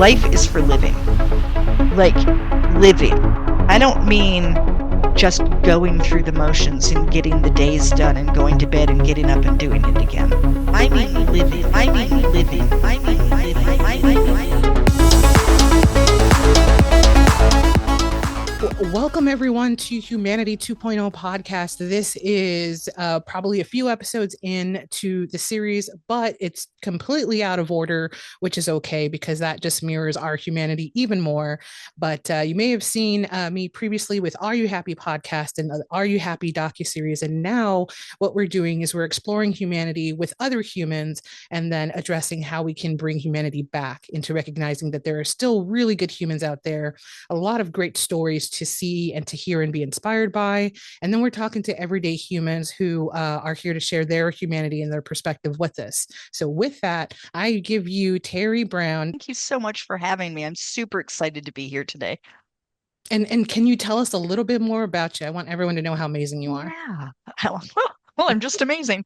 life is for living. Like living. I don't mean just going through the motions and getting the days done and going to bed and getting up and doing it again. I mean living. I mean living. I mean living. I mean living. Welcome everyone to Humanity 2.0 podcast. This is probably a few episodes into the series, but it's completely out of order, which is okay because that just mirrors our humanity even more. But you may have seen me previously with Are You Happy podcast and the Are You Happy docuseries. And now what we're doing is we're exploring humanity with other humans and then addressing how we can bring humanity back into recognizing that there are still really good humans out there, a lot of great stories to see and to hear and be inspired by. And then we're talking to everyday humans who are here to share their humanity and their perspective with us. So with that, I give you Terri Brown. Thank you so much for having me. I'm super excited to be here today. And can you tell us a little bit more about you? I want everyone to know how amazing you are. Yeah. Well, I'm just amazing.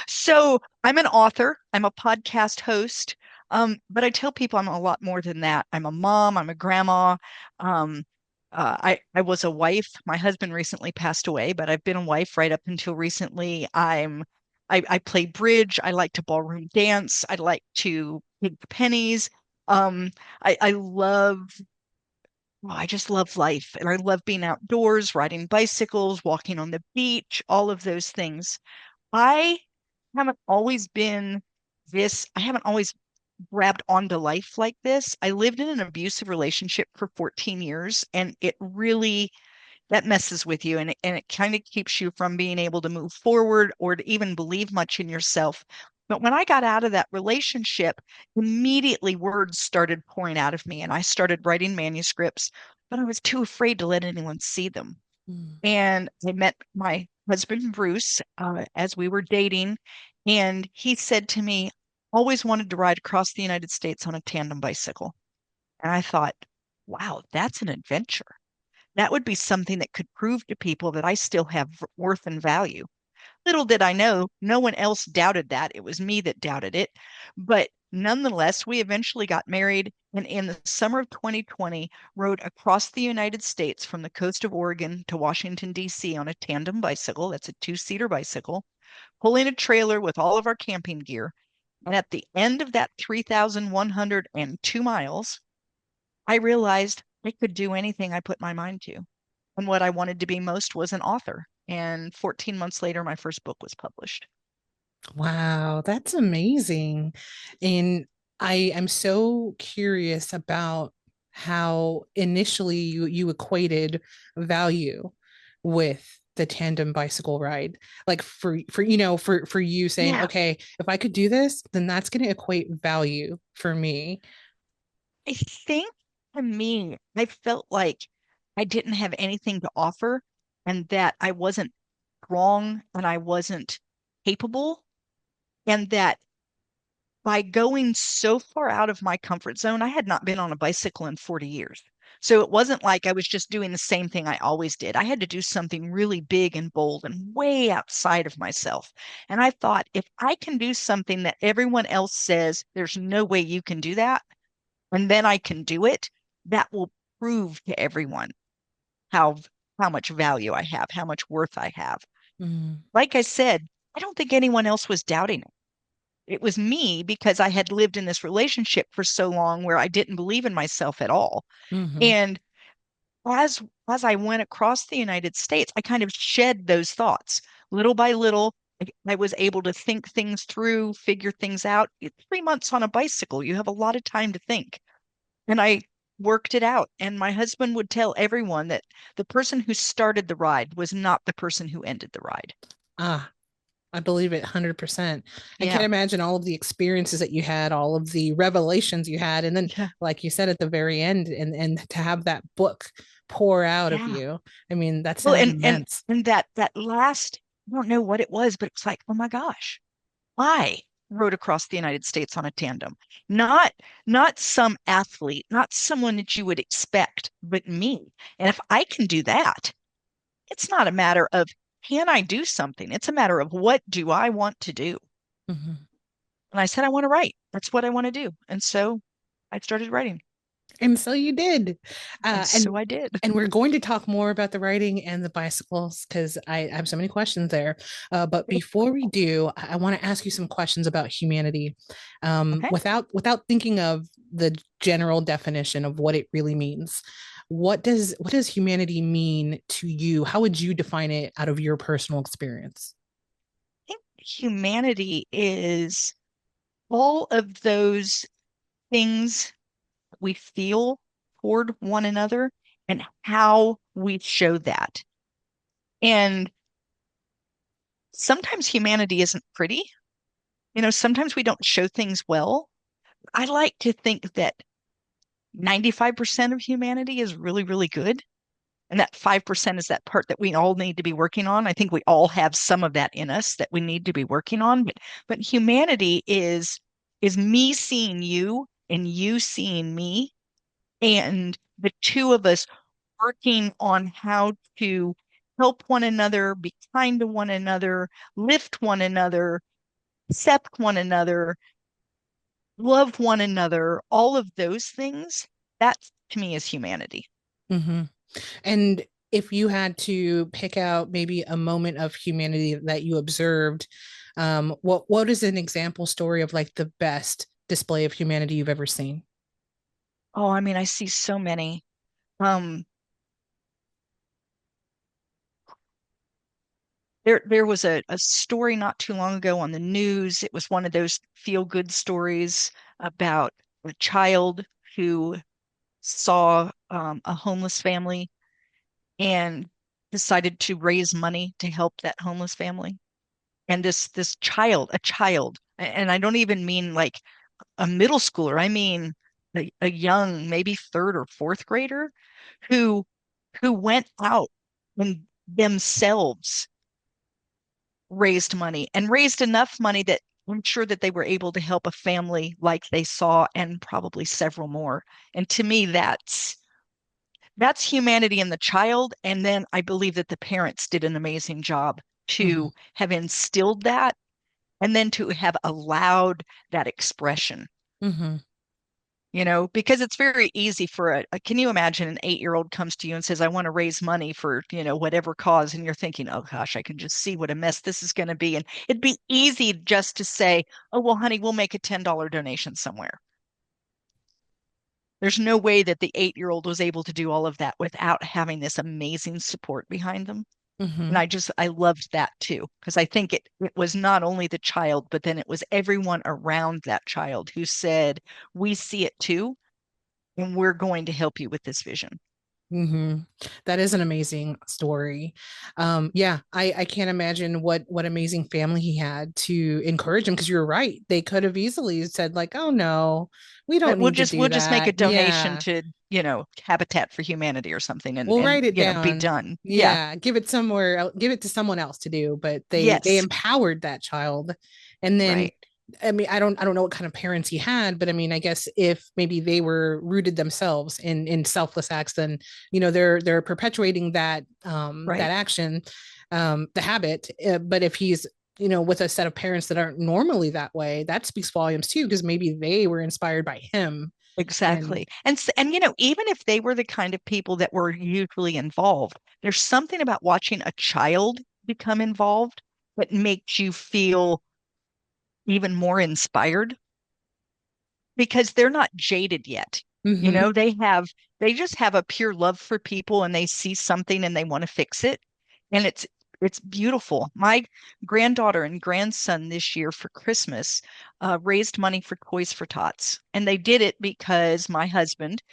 So I'm an author, I'm a podcast host, but I tell people I'm a lot more than that. I'm a mom, I'm a grandma. Um, I was a wife. My husband recently passed away, but I've been a wife right up until recently. I play bridge. I like to ballroom dance. I like to pick the pennies. Um, I love I just love life and I love being outdoors, riding bicycles, walking on the beach, all of those things. I haven't always been I haven't always grabbed onto life like this. I lived in an abusive relationship for 14 years and it really that messes with you and it kind of keeps you from being able to move forward or to even believe much in yourself. But when I got out of that relationship, immediately words started pouring out of me and I started writing manuscripts, but I was too afraid to let anyone see them. Mm. And I met my husband, Bruce, as we were dating, and he said to me, always wanted to ride across the United States on a tandem bicycle. And I thought, wow, that's an adventure. That would be something that could prove to people that I still have worth and value. Little did I know, no one else doubted that. It was me that doubted it. But nonetheless, we eventually got married and in the summer of 2020 rode across the United States from the coast of Oregon to Washington, D.C. on a tandem bicycle. That's a two-seater bicycle, pulling a trailer with all of our camping gear. And at the end of that 3,102 miles, I realized I could do anything I put my mind to. And what I wanted to be most was an author. And 14 months later, my first book was published. Wow, that's amazing. And I am so curious about how initially you equated value with the tandem bicycle ride. Like for you saying, Yeah, okay, if I could do this, then that's going to equate value for me. I think to me, I felt like I didn't have anything to offer and that I wasn't strong and I wasn't capable, and that by going so far out of my comfort zone, I had not been on a bicycle in 40 years. So it wasn't like I was just doing the same thing I always did. I had to do something really big and bold and way outside of myself. And I thought, if I can do something that everyone else says, there's no way you can do that, and then I can do it, that will prove to everyone how how much value I have, how much worth I have. Mm, Like I said, I don't think anyone else was doubting it. It was me because I had lived in this relationship for so long where I didn't believe in myself at all. mhm. And as as I went across the United States, I kind of shed those thoughts little by little. I was able to think things through, figure things out. 3 months on a bicycle, you have a lot of time to think. And I worked it out. And my husband would tell everyone that the person who started the ride was not the person who ended the ride. Ah, I believe it 100%. I can't Yeah. imagine all of the experiences that you had, all of the revelations you had. And then, Yeah. like you said at the very end, and to have that book pour out of Yeah. you. I mean, that Well, sounds immense. and that last, I don't know what it was, but it's like, oh my gosh, I rode across the United States on a tandem. Not not some athlete, not someone that you would expect, but me. And if I can do that, it's not a matter of can I do something? It's a matter of what do I want to do? Mhm. And I said, I want to write. That's what I want to do. And so I started writing. And so you did. And Uh, and so I did. and we're going to talk more about the writing and the bicycles because I have so many questions there. But before we do, I want to ask you some questions about humanity, Okay. without thinking of the general definition of what it really means. What does humanity mean to you? How would you define it out of your personal experience? I think humanity is all of those things we feel toward one another and how we show that. And sometimes humanity isn't pretty. Sometimes we don't show things well. I like to think that 95% of humanity is really, really good. And that 5% is that part that we all need to be working on. I think we all have some of that in us that we need to be working on. But humanity is me seeing you and you seeing me, and the two of us working on how to help one another, be kind to one another, lift one another, accept one another, love one another, all of those things. That to me is humanity. Mm-hmm. And if you had to pick out maybe a moment of humanity that you observed, what is an example story of like the best display of humanity you've ever seen? Oh, I mean, I see so many. Um, there was a story not too long ago on the news. It was one of those feel good stories about a child who saw a homeless family and decided to raise money to help that homeless family. And this child, a child, and I don't even mean like a middle schooler. I mean a young, maybe third or fourth grader who who went out and themselves raised money and raised enough money that I'm sure that they were able to help a family like they saw and probably several more. And to me, that's humanity in the child. And then I believe that the parents did an amazing job Mm-hmm. to have instilled that and then to have allowed that expression. Mm-hmm. Because it's very easy for can you imagine an 8-year-old comes to you and says, I want to raise money for, whatever cause. And you're thinking, oh gosh, I can just see what a mess this is going to be. And it'd be easy just to say, oh, well, honey, we'll make a $10 donation somewhere. There's no way that the 8-year-old was able to do all of that without having this amazing support behind them. And Mm-hmm. I loved that too, because I think it was not only the child, but then it was everyone around that child who said, we see it too and we're going to help you with this vision. Mm-hmm. That is an amazing story. Yeah, I can't imagine what amazing family he had to encourage him because you're right. They could have easily said like, "Oh no, we don't We'll need to just do we'll just make a that." donation Yeah, to, Habitat for Humanity or something and we'll write it be down. done. Yeah, Yeah, give it somewhere, give it to someone else to do. But they yes, empowered that child, and then right, I mean, I don't know what kind of parents he had, but I mean, I guess if maybe they were rooted themselves in selfless acts, then they're perpetuating that right. action, the habit. But if he's with a set of parents that aren't normally that way, that speaks volumes too, because maybe they were inspired by him. And Exactly. And even if they were the kind of people that were usually involved, there's something about watching a child become involved that makes you feel even more inspired because they're not jaded yet. You mm-hmm, know, they just have a pure love for people and they see something and they want to fix it. And it's beautiful. My granddaughter and grandson this year for Christmas raised money for Toys for Tots. And they did it because my husband,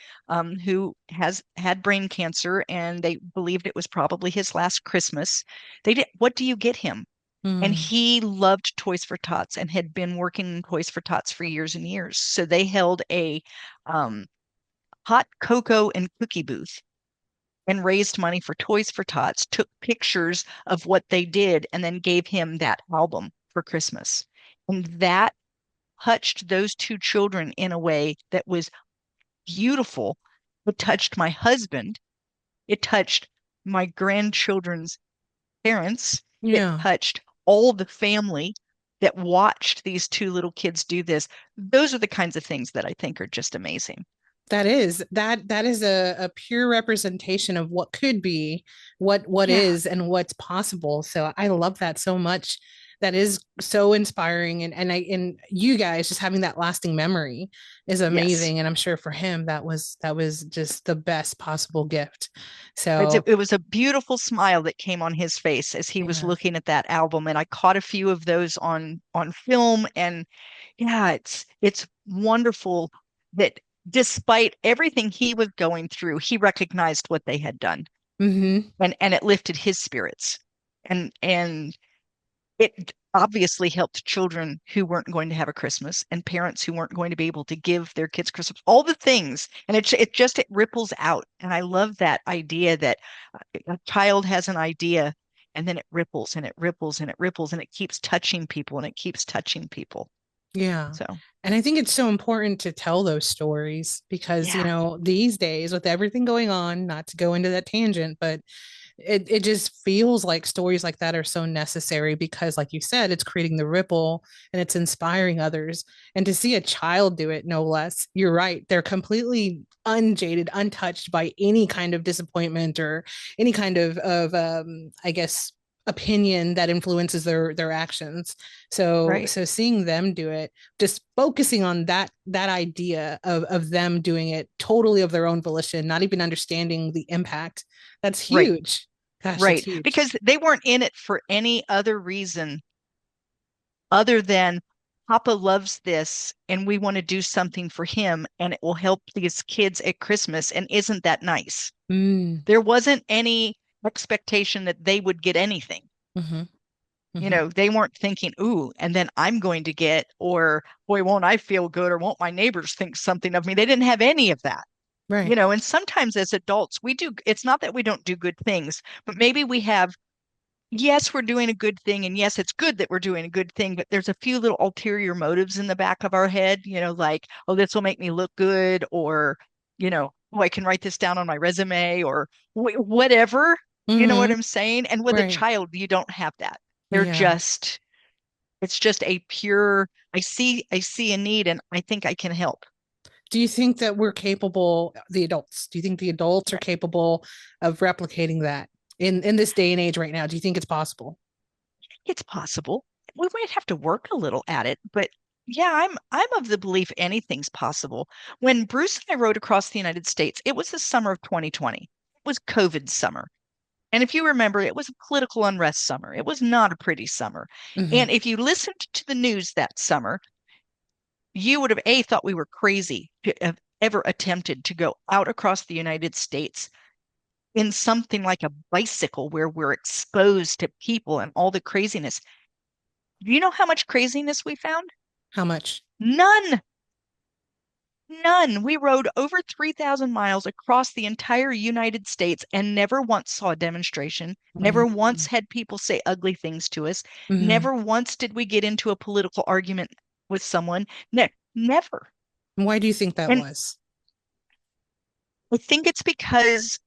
who has had brain cancer and they believed it was probably his last Christmas, they did, what do you get him? And mm, he loved Toys for Tots and had been working in Toys for Tots for years and years. So they held a um, hot cocoa and cookie booth and raised money for Toys for Tots, took pictures of what they did, and then gave him that album for Christmas. And that touched those two children in a way that was beautiful. It touched my husband. It touched my grandchildren's parents. It yeah, touched all the family. that watched these two little kids do this. Those are the kinds of things that I think are just amazing. That is a pure representation of what could be, what Yeah. is, and what's possible. So I love that so much. That is so inspiring, and you guys just having that lasting memory is Yes. amazing. And I'm sure for him that was just the best possible gift. It's, So it was a beautiful smile that came on his face as he was yeah. looking at that album, and I caught a few of those on film. And yeah, it's wonderful that despite everything he was going through, he recognized what they had done, Hmm. and it lifted his spirits. And it obviously helped children who weren't going to have a Christmas and parents who weren't going to be able to give their kids Christmas, all the things. And it ripples out. And I love that idea that a child has an idea and then it ripples and it ripples and it ripples and it keeps touching people and it keeps touching people. Yeah. So, And I think it's so important to tell those stories because, yeah, these days with everything going on, not to go into that tangent, but it just feels like stories like that are so necessary because, like you said, it's creating the ripple and it's inspiring others. And to see a child do it, no less, you're right. They're completely unjaded, untouched by any kind of disappointment or any kind of I guess, opinion that influences their actions. So right, so seeing them do it, just focusing on that idea of them doing it totally of their own volition, not even understanding the impact, that's right, huge. Gosh, that's right. huge. Because they weren't in it for any other reason other than Papa loves this and we want to do something for him and it will help these kids at Christmas. And isn't that nice? Mm, There wasn't any expectation that they would get anything. hmm. Hmm. They weren't thinking, ooh, and then I'm going to get, or boy, won't I feel good, or won't my neighbors think something of me? They didn't have any of that. Right. And sometimes as adults, it's not that we don't do good things, but maybe we have, yes, we're doing a good thing. And yes, it's good that we're doing a good thing, but there's a few little ulterior motives in the back of our head, like, oh, this will make me look good, or, oh, I can write this down on my resume, or whatever. You know what Hmm. I'm saying? And with a Right. child, you don't have that. They're Yeah. just, it's just a pure, I see a need and I think I can help. Do you think that we're capable, the adults, do you think the adults are capable of replicating that in this day and age right now? Do you think it's possible? It's possible. We might have to work a little at it, but yeah, I'm of the belief anything's possible. When Bruce and I rode across the United States, it was the summer of 2020. It was COVID summer. And if you remember, it was a political unrest summer. It was not a pretty summer. Hmm. And if you listened to the news that summer, you would have thought we were crazy to have ever attempted to go out across the United States in something like a bicycle where we're exposed to people and all the craziness. Do you know how much craziness we found? How much? None. None. We rode over 3,000 miles across the entire United States and never once saw a demonstration, never once had people say ugly things to us, Mm-hmm. never once did we get into a political argument with someone. Never. Why do you think that And was? I think it's because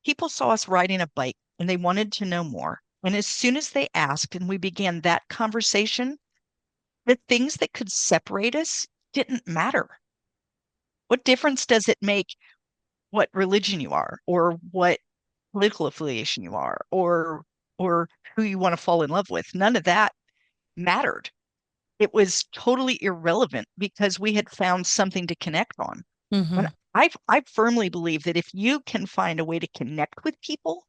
people saw us riding a bike and they wanted to know more. And as soon as they asked and we began that conversation, the things that could separate us didn't matter. What difference does it make what religion you are or what political affiliation you are or who you want to fall in love with? None of that mattered. It was totally irrelevant because we had found something to connect on. And Mm-hmm. I firmly believe that if you can find a way to connect with people,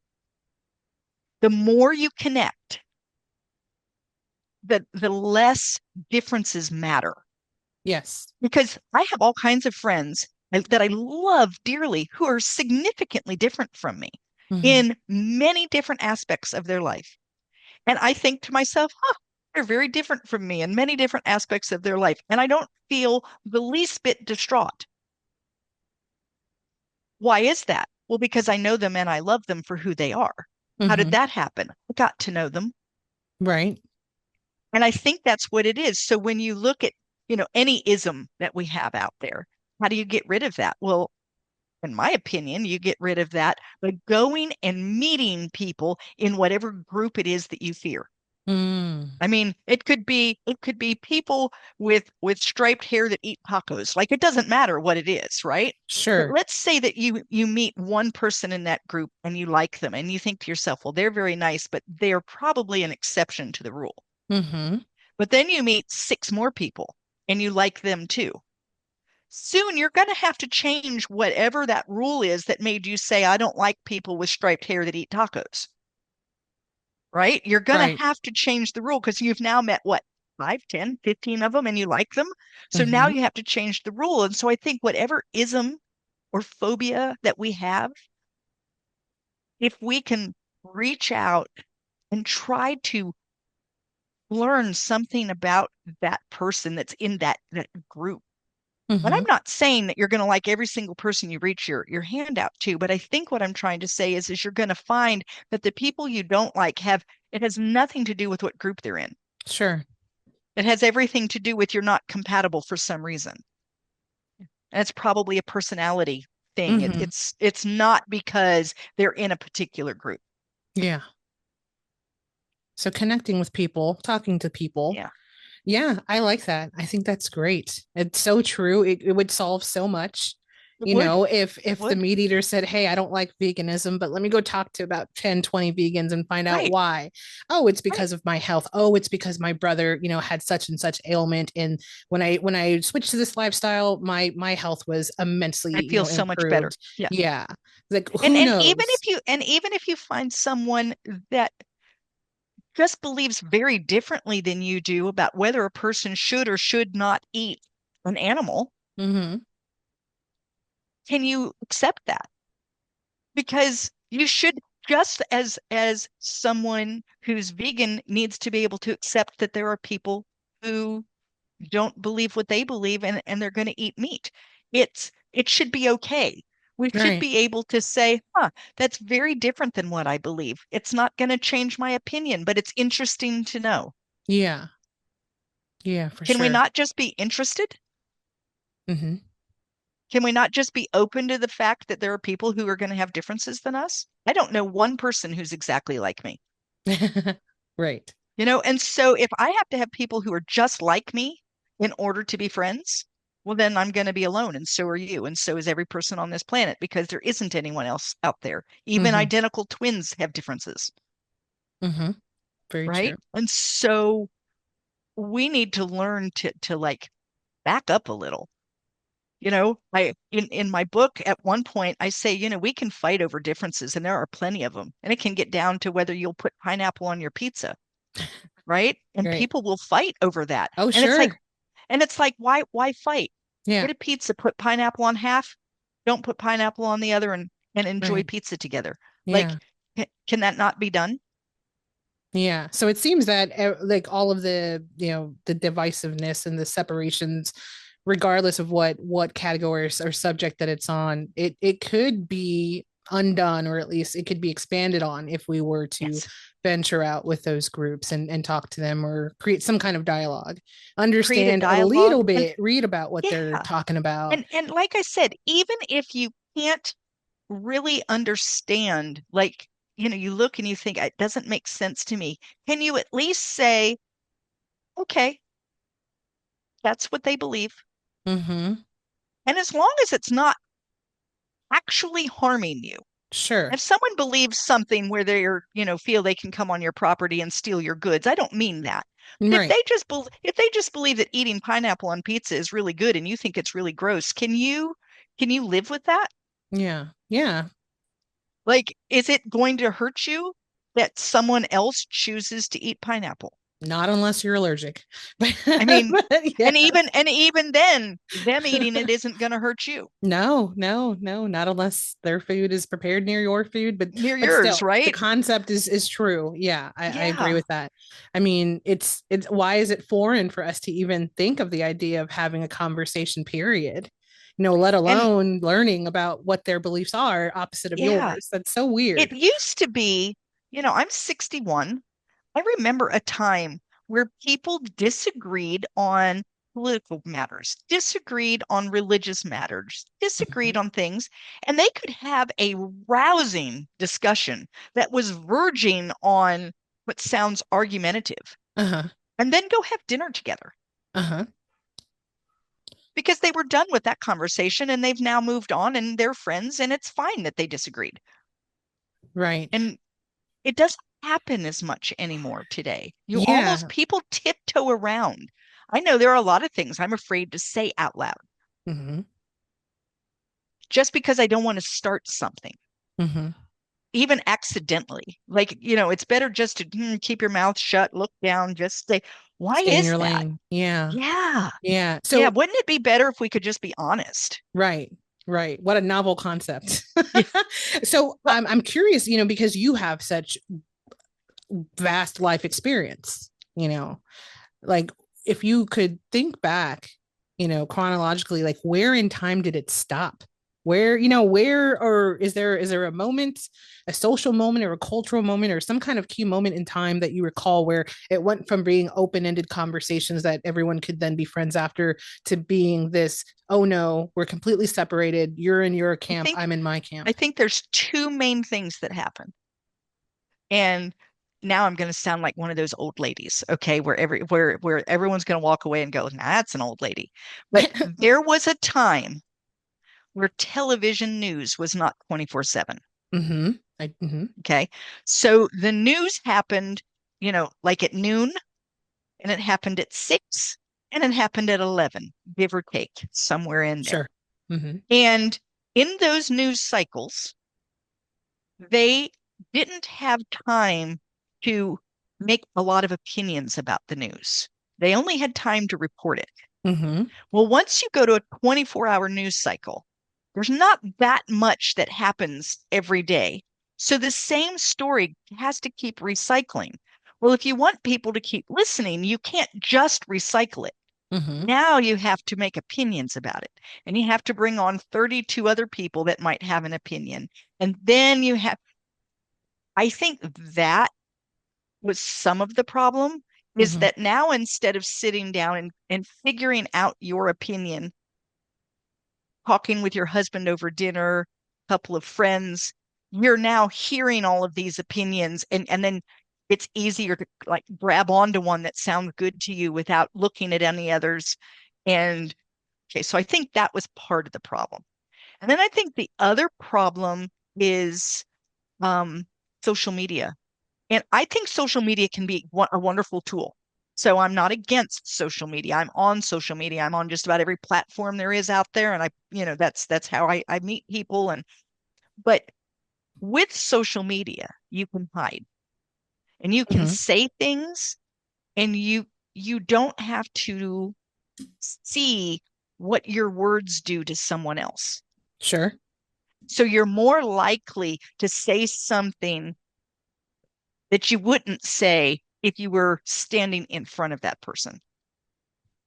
the more you connect, the less differences matter. Yes. Because I have all kinds of friends that I love dearly who are significantly different from me Mm-hmm. in many different aspects of their life. And I think to myself, huh, they're very different from me in many different aspects of their life. And I don't feel the least bit distraught. Why is that? Well, because I know them and I love them for who they are. How did Mm-hmm. that happen? I got to know them. Right. And I think that's what it is. So when you look at, any ism that we have out there, how do you get rid of that? Well, in my opinion, you get rid of that by going and meeting people in whatever group it is that you fear. Mm, I mean, it could be people with striped hair that eat tacos. Like it doesn't matter what it is, right? But sure. let's say that you meet one person in that group and you like them and you think to yourself, well, they're very nice, but they're probably an exception to the rule. Mm-hmm. But then you meet six more people and you like them too. Soon you're going to have to change whatever that rule is that made you say, I don't like people with striped hair that eat tacos, right? You're going to Right. have to change the rule because you've now met what, 5, 10, 15 of them and you like them. So now Mm-hmm. you have to change the rule. And so I think whatever ism or phobia that we have, if we can reach out and try to learn something about that person that's in that group. And I'm Mm-hmm. not saying that you're going to like every single person you reach your hand out to, but I think what I'm trying to say is you're going to find that the people you don't like have it has nothing to do with what group they're in. Sure. It has everything to do with you're not compatible for some reason. And it's probably a personality thing. It, Mm-hmm. it's not because they're in a particular group. Yeah. So connecting with people, talking to people. Yeah, Yeah, I like that. I think that's great. It's so true. It would solve so much. it You would. know, It if the would. meat eater said, "Hey, I don't like veganism, but let me go talk to about 10, 20 vegans and find out Right, why." Oh, it's right. because of my health. Oh, it's because my brother, had such and such ailment, and when I switched to this lifestyle, my health was immensely, I feel so much better. improved. Yeah. Yeah. Like And who even knows? if you find someone that just believes very differently than you do about whether a person should or should not eat an animal, Mm-hmm. can you accept that? Because you should just as someone who's vegan needs to be able to accept that there are people who don't believe what they believe and they're going to eat meat. It should be okay. We should Right. be able to say, huh, that's very different than what I believe. It's not going to change my opinion, but it's interesting to know. Yeah. Yeah, for Can we sure. not just be interested? Mm-hmm. Can we not just be open to the fact that there are people who are going to have differences than us? I don't know one person who's exactly like me, Right. and so if I have to have people who are just like me in order to be friends, well, then I'm going to be alone, and so are you, and so is every person on this planet because there isn't anyone else out there. Even Mm-hmm. identical twins have differences, Mm-hmm. Very true. right? And so we need to learn to like back up a little. I in my book at one point I say, we can fight over differences and there are plenty of them. And it can get down to whether you'll put pineapple on your pizza, right? And Right. people will fight over that. Oh, And it's like sure. why fight? Yeah. Get a pizza, put pineapple on half, don't put pineapple on the other and enjoy Right. pizza together. Like Yeah. can that not be done? Yeah. So it seems that like all of the divisiveness and the separations, regardless of what category or subject that it's on, it could be undone, or at least it could be expanded on if we were to Yes. venture out with those groups and talk to them or create some kind of dialogue, Create a understand a dialogue little and bit, read about what they're yeah. talking about. And like I said, even if you can't really understand, like, you look and you think it doesn't make sense to me. Can you at least say, okay, that's what they believe? Mm-hmm. And as long as it's not actually harming you, Sure. if someone believes something where they're, feel they can come on your property and steal your goods, I don't mean that. But if Right. they just believe that eating pineapple on pizza is really good and you think it's really gross, can you live with that? Yeah. Yeah. Like, is it going to hurt you that someone else chooses to eat pineapple? Not unless you're allergic. I mean, But yeah. and even then, them eating it isn't going to hurt you No, no, no, not unless their food is prepared near your food. But near but yours, still, the right? concept is true. Yeah, I agree Yeah. with that. I mean, it's why is it foreign for us to even think of the idea of having a conversation, period? Let And alone learning about what their beliefs are opposite of yeah, yours. That's so it weird. used to be, I'm 61. I remember a time where people disagreed on political matters, disagreed on religious matters, disagreed Mhm. on things, and they could have a rousing discussion that was verging on what sounds argumentative, Uh-huh. and then go have dinner together Uh-huh. because they were done with that conversation and they've now moved on and they're friends and it's fine that they disagreed. Right. And it doesn't happen as much anymore today. You almost Yeah. people tiptoe around. I know there are a lot of things I'm afraid to say out loud Mm-hmm. just because I don't want to start something, Mm-hmm. even accidentally. Like, it's better just to keep your mouth shut, look down, just say, why Stay in is your that? lane. Yeah. Yeah. Yeah. Yeah. So, Wouldn't it be better if we could just be honest? right. Right. What a novel concept. Yeah. So Well, I'm curious, because you have such vast life experience, like if you could think back, chronologically, like where in time did it stop? Where, or is there a moment, a social moment or a cultural moment or some kind of key moment in time that you recall where it went from being open-ended conversations that everyone could then be friends after to being this, oh no, we're completely separated. You're in your I camp, think I'm in my I camp. think there's two main things that happen. And now I'm going to sound like one of those old ladies, okay, where everyone's going to walk away and go, nah, that's an old lady. But there was a time where television news was not 24/7. Mm-hmm. Mm-hmm. Okay. So the news happened, like at noon, and it happened at 6, and it happened at 11, give or take, somewhere in there. Sure. Mm-hmm. And in those news cycles, they didn't have time to make a lot of opinions about the news. They only had time to report it. Mm-hmm. Well, once you go to a 24-hour news cycle, there's not that much that happens every day. So the same story has to keep recycling. Well, if you want people to keep listening, you can't just recycle it. Mm-hmm. Now you have to make opinions about it, and you have to bring on 32 other people that might have an opinion. And then I think that was some of the problem is Mm-hmm. that now instead of sitting down and figuring out your opinion, talking with your husband over dinner, a couple of friends, you're now hearing all of these opinions and then it's easier to like grab onto one that sounds good to you without looking at any others. And okay, so I think that was part of the problem. And then I think the other problem is um, social media. And I think social media can be a wonderful tool. So I'm not against social media. I'm on social media. I'm on just about every platform there is out there. And that's how I meet people. But with social media, you can hide and you can Mm-hmm. say things and you don't have to see what your words do to someone else. Sure. So you're more likely to say something that you wouldn't say if you were standing in front of that person.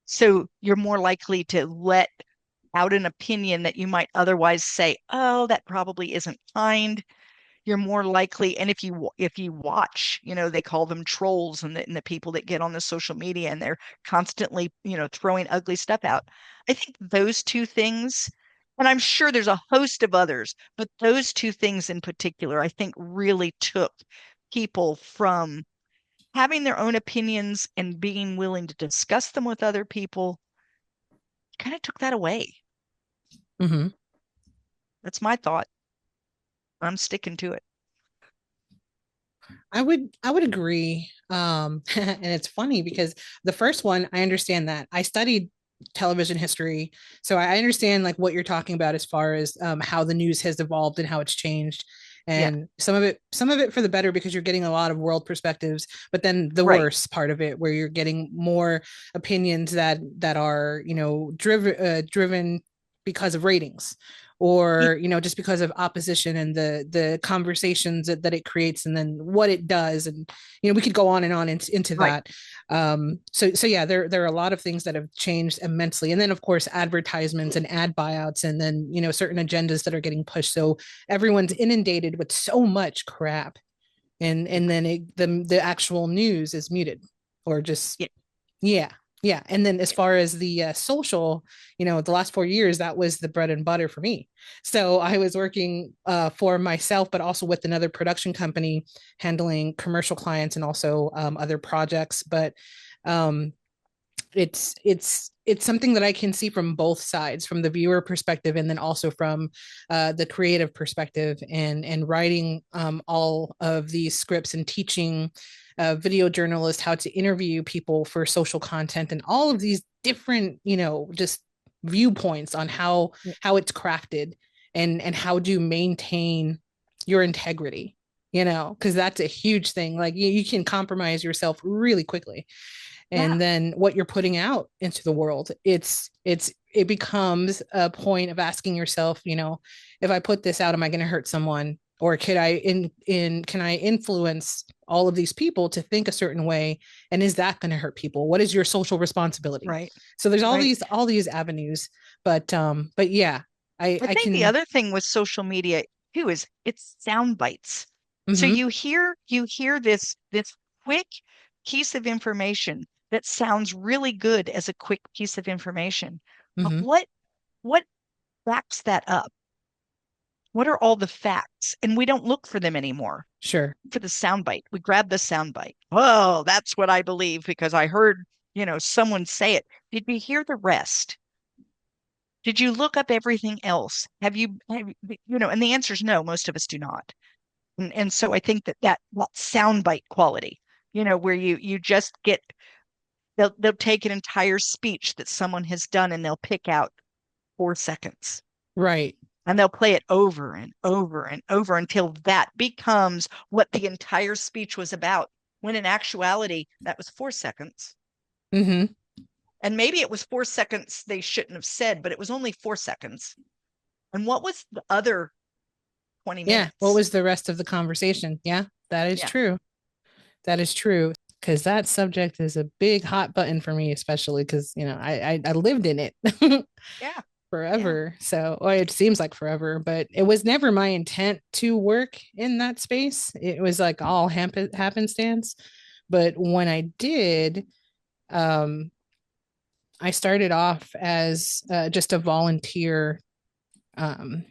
So you're more likely to let out an opinion that you might otherwise say, "Oh, that probably isn't kind." You're more likely, and if you watch, they call them trolls and the people that get on the social media and they're constantly, throwing ugly stuff out. I think those two things, and I'm sure there's a host of others, but those two things in particular, I think really took people from having their own opinions and being willing to discuss them with other people, kind of took that away. Mm-hmm. That's my thought. I'm sticking to it. I would agree. And it's funny because the first one, I understand that. I studied television history, so I understand like what you're talking about as far as how the news has evolved and how it's changed. Yeah, And some of it for the better because you're getting a lot of world perspectives, but then the right. worst part of it where you're getting more opinions that are, driven because of ratings It, or just because of opposition and the conversations that it creates and then what it does, and we could go on and on into right. that. So yeah, there are a lot of things that have changed immensely, and then of course advertisements and ad buyouts, and then certain agendas that are getting pushed, so everyone's inundated with so much crap, and then the actual news is muted or just, Yeah. yeah. Yeah. And then as far as the social, the last 4 years, that was the bread and butter for me. So I was working for myself, but also with another production company handling commercial clients and also other projects. But um, it's something that I can see from both sides, from the viewer perspective, and then also from the creative perspective, and writing all of these scripts and teaching video journalists how to interview people for social content and all of these different, just viewpoints on how it's crafted and how to maintain your integrity, because that's a huge thing. Like you can compromise yourself really quickly, Yeah, and then what you're putting out into the world, it becomes a point of asking yourself, if I put this out, am I going to hurt someone, or could I can I influence all of these people to think a certain way, and is that going to hurt people? What is your social responsibility? right, So there's all right. these avenues, but yeah, i I i think the can. other thing with social media too is it's sound bites. So Mm-hmm. you hear this quick piece of information that sounds really good as a quick piece of information. But Mm-hmm. what backs that up? What are all the facts? And we don't look for them anymore. Sure. For the soundbite, we grab the soundbite. Oh, that's what I believe because I heard, someone say it. Did you hear the rest? Did you look up everything else? And the answer is no, most of us do not. And so I think that soundbite quality, where you just get they'll take an entire speech that someone has done and they'll pick out 4 seconds Right. and they'll play it over and over and over until that becomes what the entire speech was about. When in actuality, that was 4 seconds. Mm-hmm. And maybe it was 4 seconds they shouldn't have said, but it was only 4 seconds. And what was the other 20 Yeah, what minutes? was the rest of the conversation? Yeah, that is Yeah. true. That is true, because that subject is a big hot button for me, especially because I lived in it Yeah. Yeah. forever. So, or it seems like forever, but it was never my intent to work in that space. It was like all happenstance. But when I did, um, I started off as just a um,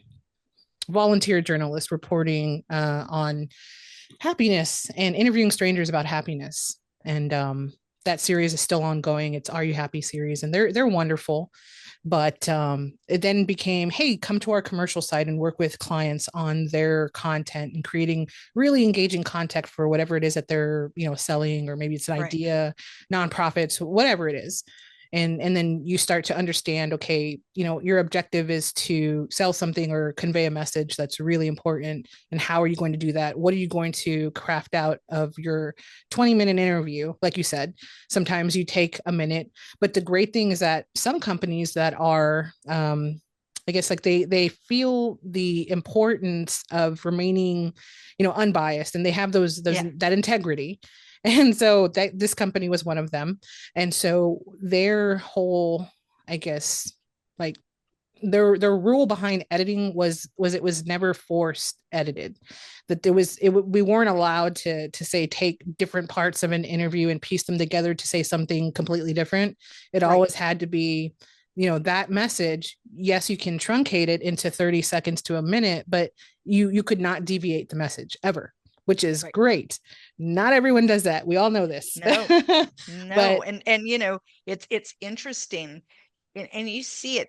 volunteer journalist reporting on happiness and interviewing strangers about happiness. And that series is still ongoing. It's Are You Happy series, and they're wonderful. But it then became, hey, come to our commercial site and work with clients on their content and creating really engaging content for whatever it is that they're selling, or maybe it's an Right. idea, nonprofits, whatever it is. And then you start to understand, okay, your objective is to sell something or convey a message that's really important, and how are you going to do that? What are you going to craft out of your 20-minute interview? Like you said, sometimes you take a minute, but the great thing is that some companies that are I guess, like they feel the importance of remaining unbiased, and they have those Yeah. that integrity. And so that this company was one of them. And so their whole, I guess, like their rule behind editing was it was never forced edited. That there was we weren't allowed to say take different parts of an interview and piece them together to say something completely different. It Right. always had to be, that message. Yes, you can truncate it into 30 seconds to a minute, but you could not deviate the message ever, which is Right. great. Not everyone does that, we all know this. No. No. But And it's interesting. And you see it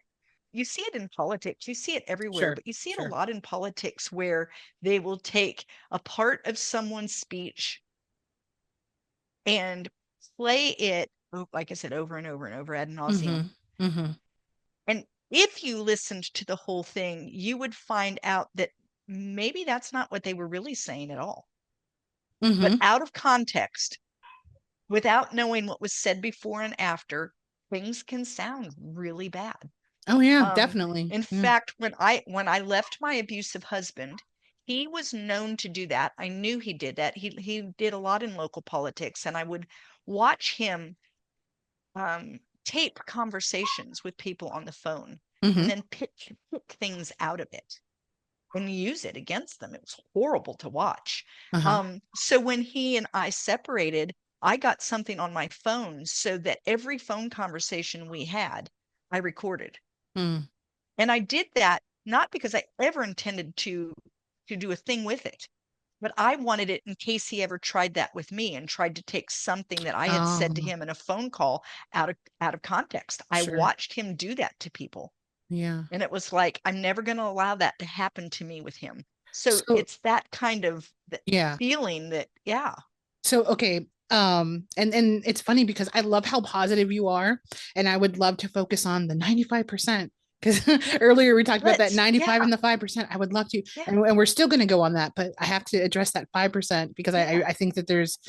in politics, you see it everywhere, sure, but you see it a sure. lot in politics where they will take a part of someone's speech and play it, like I said, over and over and over ad nauseum. Mm-hmm. Mm-hmm. And if you listened to the whole thing, you would find out that maybe that's not what they were really saying at all. But Mm-hmm. out of context, without knowing what was said before and after, things can sound really bad. Oh yeah, Um, definitely. in Yeah. fact, when I left my abusive husband, he was known to do that. I knew he did that. He did a lot in local politics, and I would watch him tape conversations with people on the phone and Mm-hmm. then pick things out of it and use it against them. It was horrible to watch. Uh-huh. So when he and I separated, I got something on my phone so that every phone conversation we had, I recorded. Mm. And I did that not because I ever intended to do a thing with it, but I wanted it in case he ever tried that with me and tried to take something that I had said to Oh, him in a phone call out of context. I sure. watched him do that to people. Yeah. And it was like, I'm never going to allow that to happen to me with him. So So, it's that kind of yeah. feeling that, yeah, So okay, and it's funny because I love how positive you are, and I would love to focus on the 95%. Because yeah, earlier we talked about that let's, 95 yeah, and the 5%. I would love to, yeah, and we're still going to go on that, but I have to address that 5% because yeah, I think that there's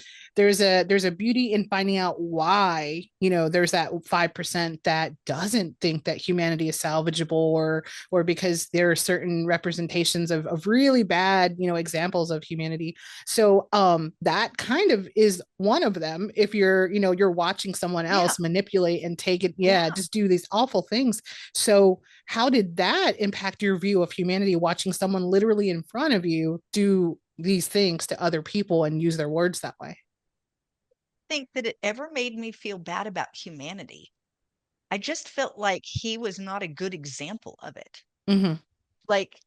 a beauty in finding out why, there's that 5% that doesn't think that humanity is salvageable, or because there are certain representations of really bad, examples of humanity. So that kind of is one of them. If you're watching someone yeah, else manipulate and take it, yeah, yeah. just do these awful things. So how did that impact your view of humanity, watching someone literally in front of you do these things to other people and use their words that way? Think that it ever made me feel bad about humanity. I just felt like he was not a good example of it. Mm-hmm. Like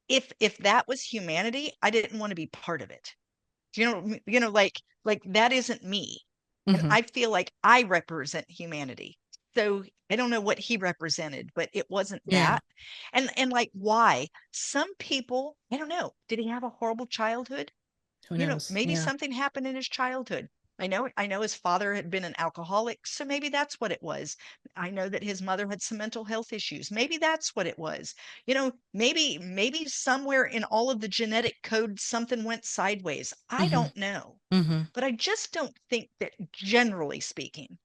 if that was humanity, I didn't want to be part of it. Like that isn't me. And Mm-hmm. I feel like I represent humanity. So I don't know what he represented, but it wasn't Yeah. that. And like why? Some people, I don't know, did he have a horrible childhood? Who knows? Maybe Yeah. something happened in his childhood. I know his father had been an alcoholic, so maybe that's what it was. I know that his mother had some mental health issues. Maybe that's what it was. Maybe somewhere in all of the genetic code something went sideways. I Mm-hmm. don't know. Mm-hmm. But I just don't think that generally speaking,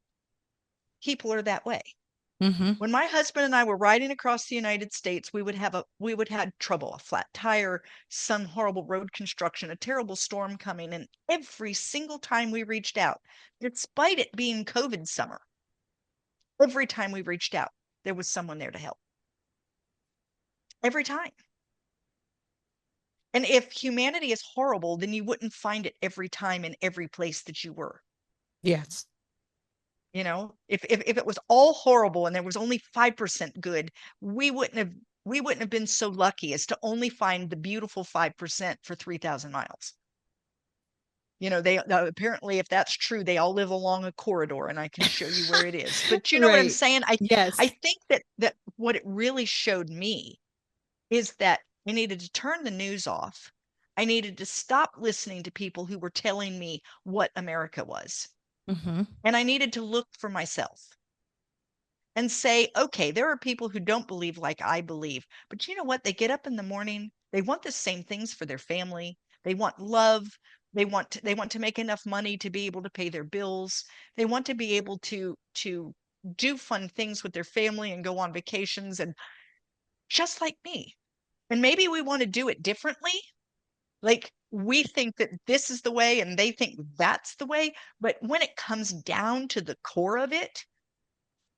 people are that way. Mm-hmm. When my husband and I were riding across the United States, we would have trouble, a flat tire, some horrible road construction, a terrible storm coming, and every single time we reached out, despite it being COVID summer, every time we reached out, there was someone there to help. Every time. And if humanity is horrible, then you wouldn't find it every time in every place that you were. Yes. If it was all horrible and there was only 5% good, we wouldn't have we wouldn't have been so lucky as to only find the beautiful 5% for 3,000 miles. They apparently, if that's true, they all live along a corridor, and I can show you where it is. But you know what I'm Right. saying? I Yes. think that what it really showed me is that I needed to turn the news off. I needed to stop listening to people who were telling me what America was. Mm-hmm. And I needed to look for myself and say, okay, there are people who don't believe like I believe, but you know what? They get up in the morning, they want the same things for their family. They want love. They want to make enough money to be able to pay their bills. They want to be able to do fun things with their family and go on vacations and just like me. And maybe we want to do it differently. Like we think that this is the way and they think that's the way, but when it comes down to the core of it,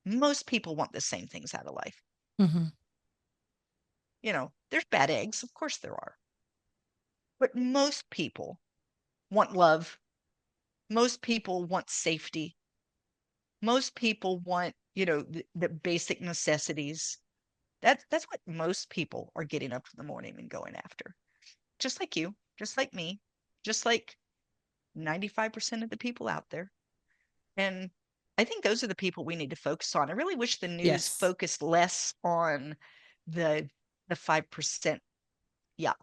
most people want the same things out of life. Mm-hmm. There's bad eggs, of course there are, but most people want love. Most people want safety. Most people want, the basic necessities. That's what most people are getting up in the morning and going after. Just like you, just like me, just like 95% of the people out there. And I think those are the people we need to focus on. I really wish the news Yes. focused less on the the 5% yuck,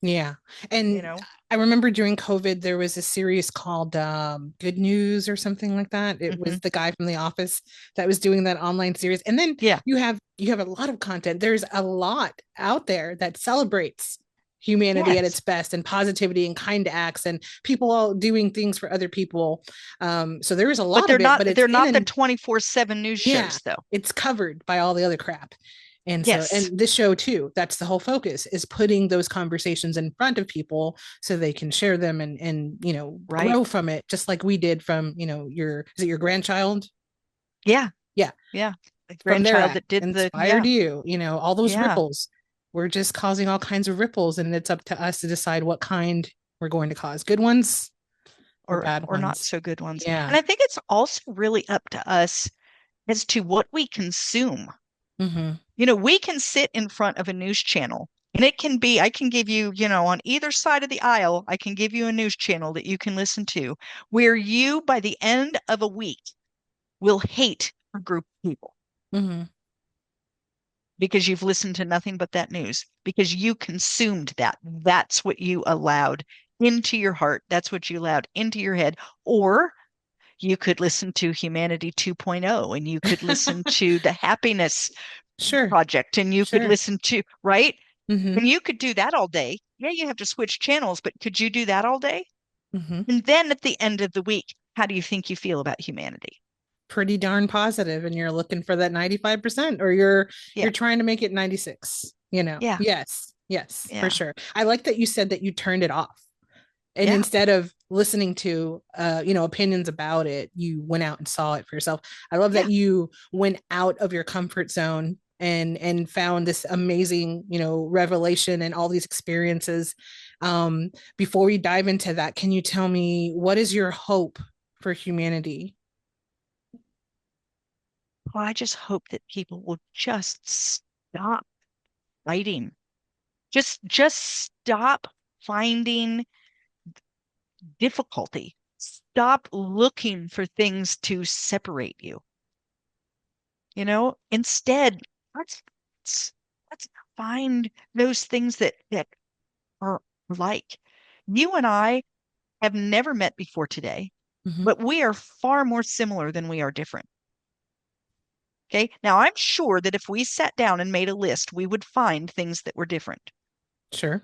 Yeah. you And know? I remember during COVID, there was a series called Good News or something like that. It was Hmm. the guy from The Office that was doing that online series. And then Yeah. you have a lot of content. There's a lot out there that celebrates humanity at its Yes. best and positivity and kind acts and people all doing things for other people. So there is a But lot they're of it, not but it's they're in not the an 24/7 news yeah, shows though. it's covered by all the other crap. And so, Yes. and this show too, that's the whole focus is putting those conversations in front of people so they can share them and Right. grow from it, just like we did from, is it your grandchild? Yeah. Yeah. Yeah. The From their grandchild act that did the inspired yeah. all those Yeah. ripples. We're just causing all kinds of ripples, and it's up to us to decide what kind we're going to cause. Good ones The or bad not ones. so good ones. And Yeah. I think it's also really up to us as to what we consume. Mm-hmm. We can sit in front of a news channel and it can be, I can give you, on either side of the aisle, I can give you a news channel that you can listen to where you, by the end of a week, will hate a group of people Mm-hmm. because you've listened to nothing but that news, because you consumed that. That's what you allowed into your heart. That's what you allowed into your head. Or you could listen to Humanity 2.0 and you could listen to the Happiness Sure. Project and you could Sure. listen to, right? Mm-hmm. And you could do that all day. Yeah, you have to switch channels, but could you do that all day? Mm-hmm. And then at the end of the week, how do you think you feel about humanity? Pretty darn positive, and you're looking for that 95%, or you're Yeah, trying to make it 96, you know. yeah, Yes. Yes, for yeah, sure. I like that you said that you turned it off. And yeah, instead of listening to opinions about it, you went out and saw it for yourself. I love that yeah. you went out of your comfort zone and found this amazing, revelation and all these experiences. Before we dive into that, can you tell me what is your hope for humanity? Well, I just hope that people will just stop fighting. Just stop finding difficulty. Stop looking for things to separate you. Instead, let's let's, let's find those things that are like. You and I have never met before today, Mm-hmm. but we are far more similar than we are different. Okay. Now, I'm sure that if we sat down and made a list, we would find things that were different. Sure.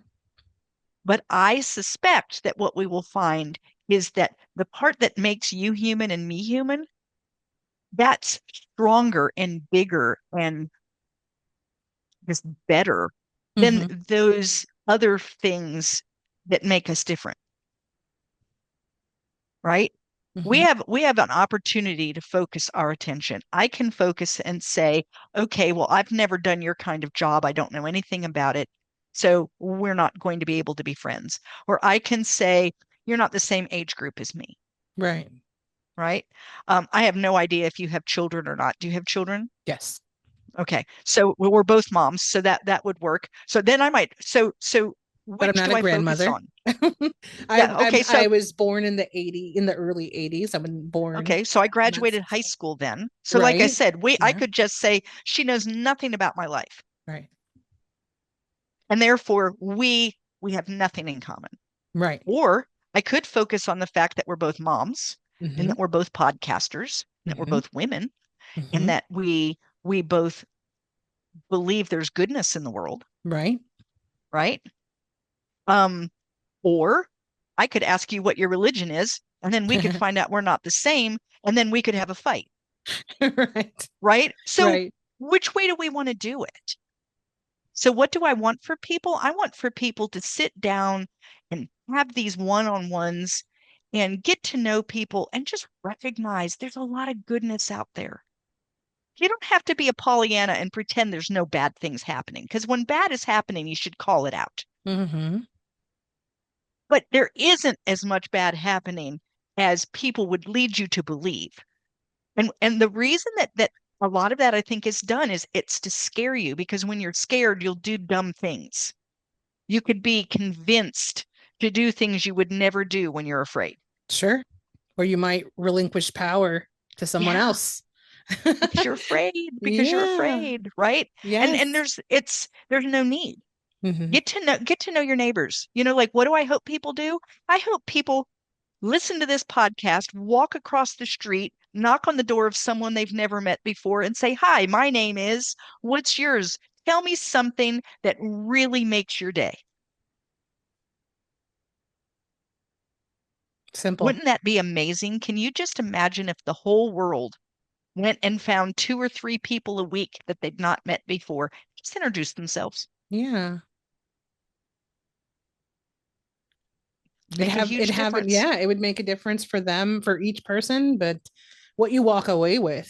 But I suspect that what we will find is that the part that makes you human and me human, that's stronger and bigger and just better than Mm-hmm. those other things that make us different, right? We Mm-hmm. have we have an opportunity to focus our attention. I can focus and say, okay, well, I've never done your kind of job. I don't know anything about it. So we're not going to be able to be friends. Or I can say, you're not the same age group as me, Right. right? I have no idea if you have children or not. Do you have children? Yes. Okay. So we're both moms, so that would work. So then I might so But I'm which not do a I focus grandmother. on? I Yeah, I okay. I So was born in the early 80s. I was born okay, so I in that graduated high system. school then. So like I Right. said, I Yeah. could just say she knows nothing about my life. Right. And therefore we have nothing in common. Right. Or I could focus on the fact that we're both moms and Mm-hmm. that we're both podcasters and that we're Mm-hmm. both women Mm-hmm. and that we both believe there's goodness in the world, Right. right? Um, or I could ask you what your religion is, and then we could find out we're not the same, and then we could have a fight, Right. right? So Right. which way do we want to do it? So what do I want for people? I want for people to sit down and have these one-on-ones and get to know people and just recognize there's a lot of goodness out there. You don't have to be a Pollyanna and pretend there's no bad things happening, because when bad is happening, you should call it out. Mm-hmm. But there isn't as much bad happening as people would lead you to believe. And the reason that a lot of that I think is done is it's to scare you, because when you're scared, you'll do dumb things. You could be convinced to do things you would never do when you're afraid. Sure. Or you might relinquish power to someone Yeah, else. because you're Yeah. afraid, right? And Yes. there's no need. Mm-hmm. Get to know your neighbors. Like what do I hope people do? I hope people listen to this podcast, walk across the street, knock on the door of someone they've never met before, and say, "Hi, my name is, what's yours? Tell me something that really makes your day." Simple. Wouldn't that be amazing? Can you just imagine if the whole world went and found two or three people a week that they'd not met before, just introduce themselves? Yeah. It Make a have it huge haven't, difference. yeah, it would make a difference for them, for each person, but what you walk away with,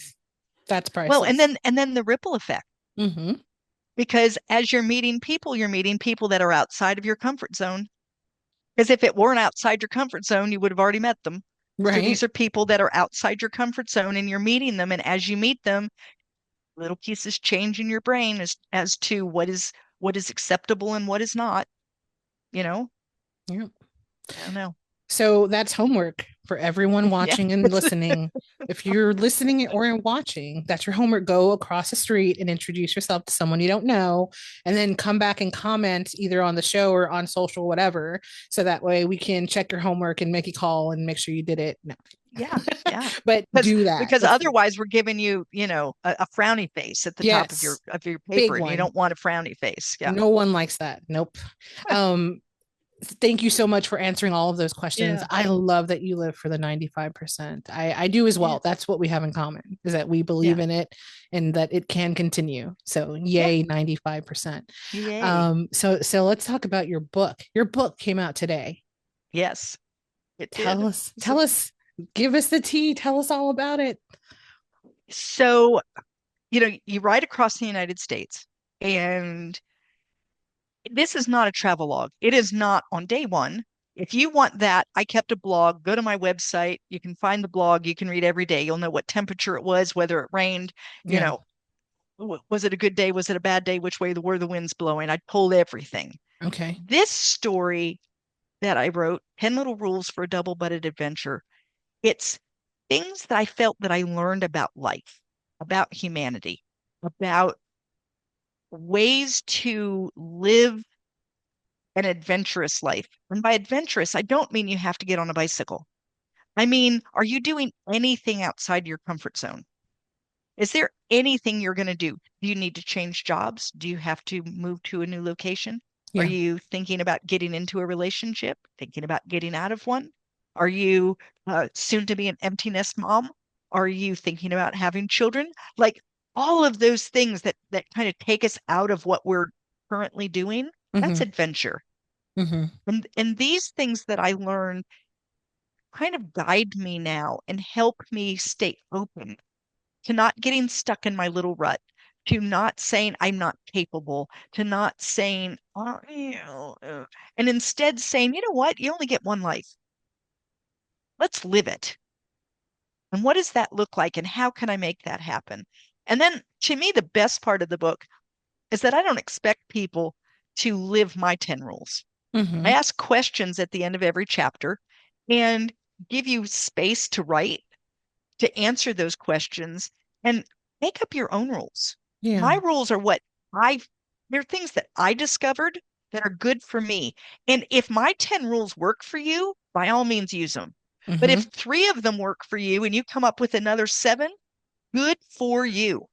that's Well, and priceless. then the ripple effect. Mm-hmm. Because as you're meeting people that are outside of your comfort zone. Because if it weren't outside your comfort zone, you would have already met them. So these Right. are people that are outside your comfort zone and you're meeting them. And as you meet them, little pieces change in your brain as to what is acceptable and what is not, you know? Yeah. I don't know. So that's homework for everyone Yeah. watching and listening. If you're listening or watching, that's your homework. Go across the street and introduce yourself to someone you don't know, and then come back and comment either on the show or on social, whatever. So that way we can check your homework and make a call and make sure you did it. No, Yeah. Yeah. but Because do that. because Let's do it. otherwise we're giving you, a frowny face at the top of your Yes, of your big paper and you one. don't want a frowny face. Yeah. No one likes that. Nope. Um, thank you so much for answering all of those questions. Yeah. I love that you live for the 95%. I do as Yeah. well. That's what we have in common is that we believe Yeah. in it and that it can continue. So Yeah. yay, 95%. Yay. So let's talk about your book. Your book came out today. Yes, it Tell did. us, give us the tea. Tell us all about it. So, you ride across the United States, and this is not a travel log. It is not on day one. If you want that, I kept a blog. Go to my website. You can find the blog. You can read every day. You'll know what temperature it was, whether it rained, you Yeah. know, was it a good day? Was it a bad day? Which way were the winds blowing? I pulled everything. Okay. This story that I wrote, 10 Little Rules for a Double-Butted Adventure, it's things that I felt that I learned about life, about humanity, about ways to live an adventurous life. And by adventurous, I don't mean you have to get on a bicycle. I mean, are you doing anything outside your comfort zone? Is there anything you're going to do? Do you need to change jobs? Do you have to move to a new location? Are Yeah. you thinking about getting into a relationship? Thinking about getting out of one? Are you soon to be an empty nest mom? Are you thinking about having children? Like all of those things that kind of take us out of what we're currently doing, that's Mm-hmm. adventure. Mm-hmm. And these things that I learned kind of guide me now and help me stay open to not getting stuck in my little rut, to not saying I'm not capable, to not saying, oh, and instead saying, you know what? You only get one life. Let's live it. And what does that look like? And how can I make that happen? And then to me, the best part of the book is that I don't expect people to live my 10 rules. I Mm-hmm. ask questions at the end of every chapter and give you space to write, to answer those questions, and make up your own rules. Yeah. My rules are they're things that I discovered that are good for me. And if my 10 rules work for you, by all means use them. But if Mm-hmm. three of them work for you and you come up with another seven, good for you.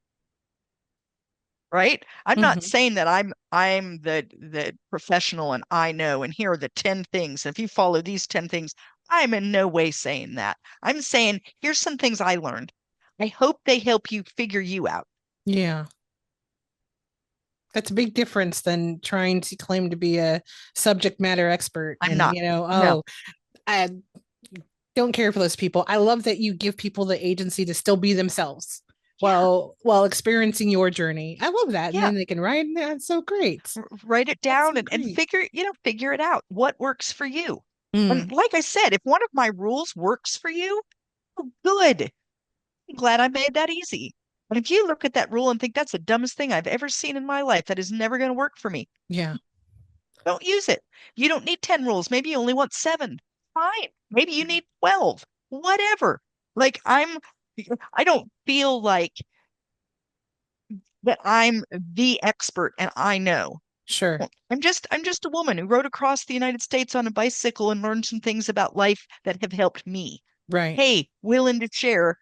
Right? I'm not Mm-hmm. saying that I'm the professional and I know and here are the 10 things. If you follow these 10 things, I'm in no way saying that. I'm saying here's some things I learned. I hope they help you figure you out. Yeah. That's a big difference than trying to claim to be a subject matter expert I'm and not. No. I don't care for those people. I love that you give people the agency to still be themselves Yeah. while experiencing your journey. I love that. And Yeah. then they can write and that's so great. Write it That's down so and great. figure it out. What works for you? And Mm, like I said, if one of my rules works for you, oh, good. I'm glad I made that easy. But if you look at that rule and think that's the dumbest thing I've ever seen in my life, that is never going to work for me, yeah, don't use it. You don't need 10 rules. Maybe you only want seven. Fine. Maybe you need 12. Whatever. Like I don't feel like that I'm the expert and I know. sure. Well, I'm just a woman who rode across the United States on a bicycle and learned some things about life that have helped me. Right. Hey, willing to share.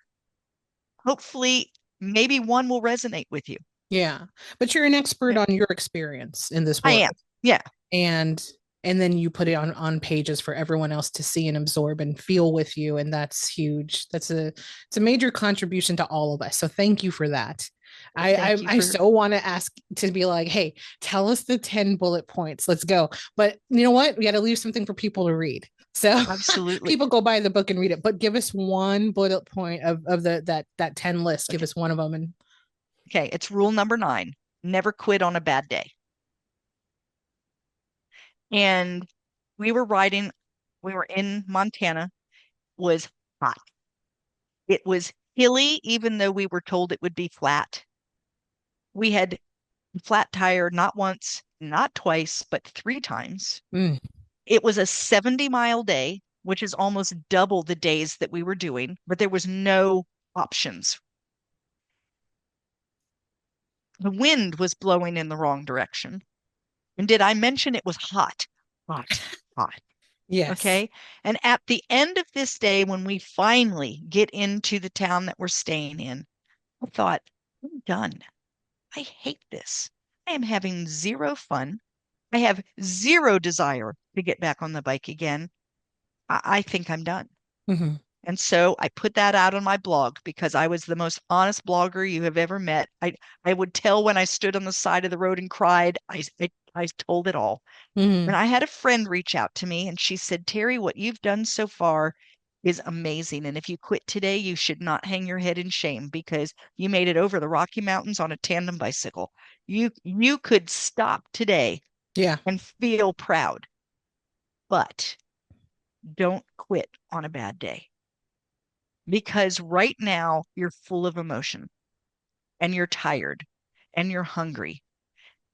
Hopefully, maybe one will resonate with you. Yeah. But you're an expert Yeah, on your experience in this I world. am. Yeah, and and then you put it on pages for everyone else to see and absorb and feel with you, and that's huge. It's a major contribution to all of us, so thank you for that. i thank i, you I for so want to ask to be like, hey, tell us the 10 bullet points, let's go. But you know what, we got to leave something for people to read, so absolutely. people go buy the book and read it, but give us one bullet point of that 10 list. Give Okay. us one of them. And Okay, it's rule number 9. Never quit on a bad day. And We were riding, we were in Montana, was hot. It was hilly, even though we were told it would be flat. We had flat tire not once, not twice, but three times. Mm. It was a 70-mile day, which is almost double the days that we were doing, but there was no options. The wind was blowing in the wrong direction. And did I mention it was hot? Hot, hot. Yes. Okay. And at the end of this day, when we finally get into the town that we're staying in, I thought, I'm done. I hate this. I am having zero fun. I have zero desire to get back on the bike again. I think I'm done. Hmm. And so I put that out on my blog because I was the most honest blogger you have ever met. I would tell when I stood on the side of the road and cried. I told it all. Hmm. And I had a friend reach out to me and she said, Terri, what you've done so far is amazing. And if you quit today, you should not hang your head in shame because you made it over the Rocky Mountains on a tandem bicycle. You could stop today Yeah. and feel proud, but don't quit on a bad day because right now you're full of emotion and you're tired and you're hungry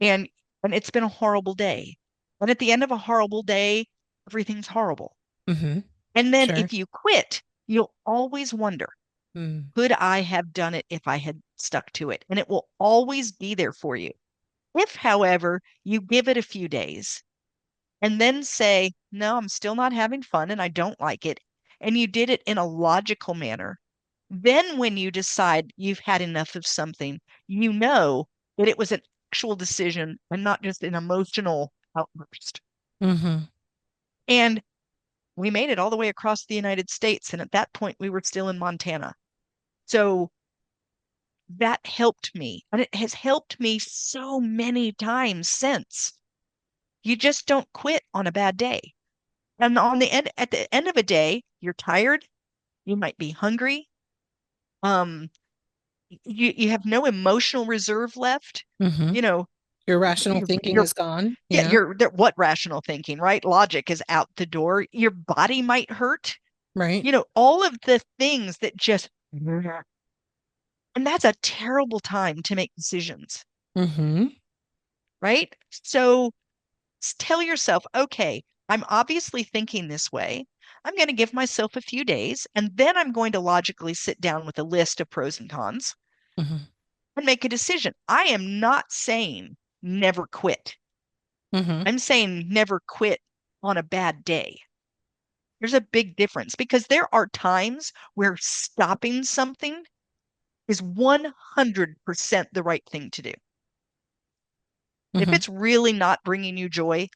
and and it's been a horrible day. And at the end of a horrible day, everything's horrible. Hmm. And then Sure. if you quit, you'll always wonder, Mm. could I have done it if I had stuck to it? And it will always be there for you. If, however, you give it a few days and then say, no, I'm still not having fun and I don't like it, and you did it in a logical manner, then when you decide you've had enough of something, you know that it was an actual decision and not just an emotional outburst. Hmm. And we made it all the way across the United States. And at that point, we were still in Montana. So that helped me. And it has helped me so many times since. You just don't quit on a bad day. And at the end of a day, you're tired, you might be hungry, um, you have no emotional reserve left. Hmm. You know, Your rational you're, thinking you're is gone. yeah, Yeah. what rational thinking, right? Logic is out the door. Your body might hurt. Right. All of the things that just, and that's a terrible time to make decisions, Hmm. right? So tell yourself, okay, I'm obviously thinking this way. I'm going to give myself a few days, and then I'm going to logically sit down with a list of pros and cons Hmm. and make a decision. I am not saying never quit. Hmm. I'm saying never quit on a bad day. There's a big difference because there are times where stopping something is 100% the right thing to do. If Hmm. it's really not bringing you joy,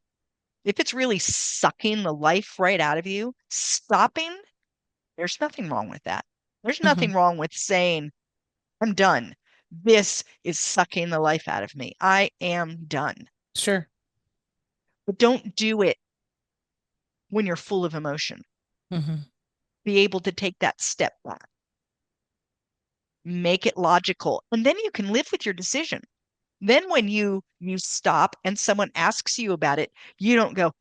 if it's really sucking the life right out of you, stopping, there's nothing wrong with that. There's Hmm. nothing wrong with saying, I'm done. This is sucking the life out of me. I am done. Sure. But don't do it when you're full of emotion. Hmm. Be able to take that step back, make it logical, and then you can live with your decision. Then when you stop and someone asks you about it, you don't go,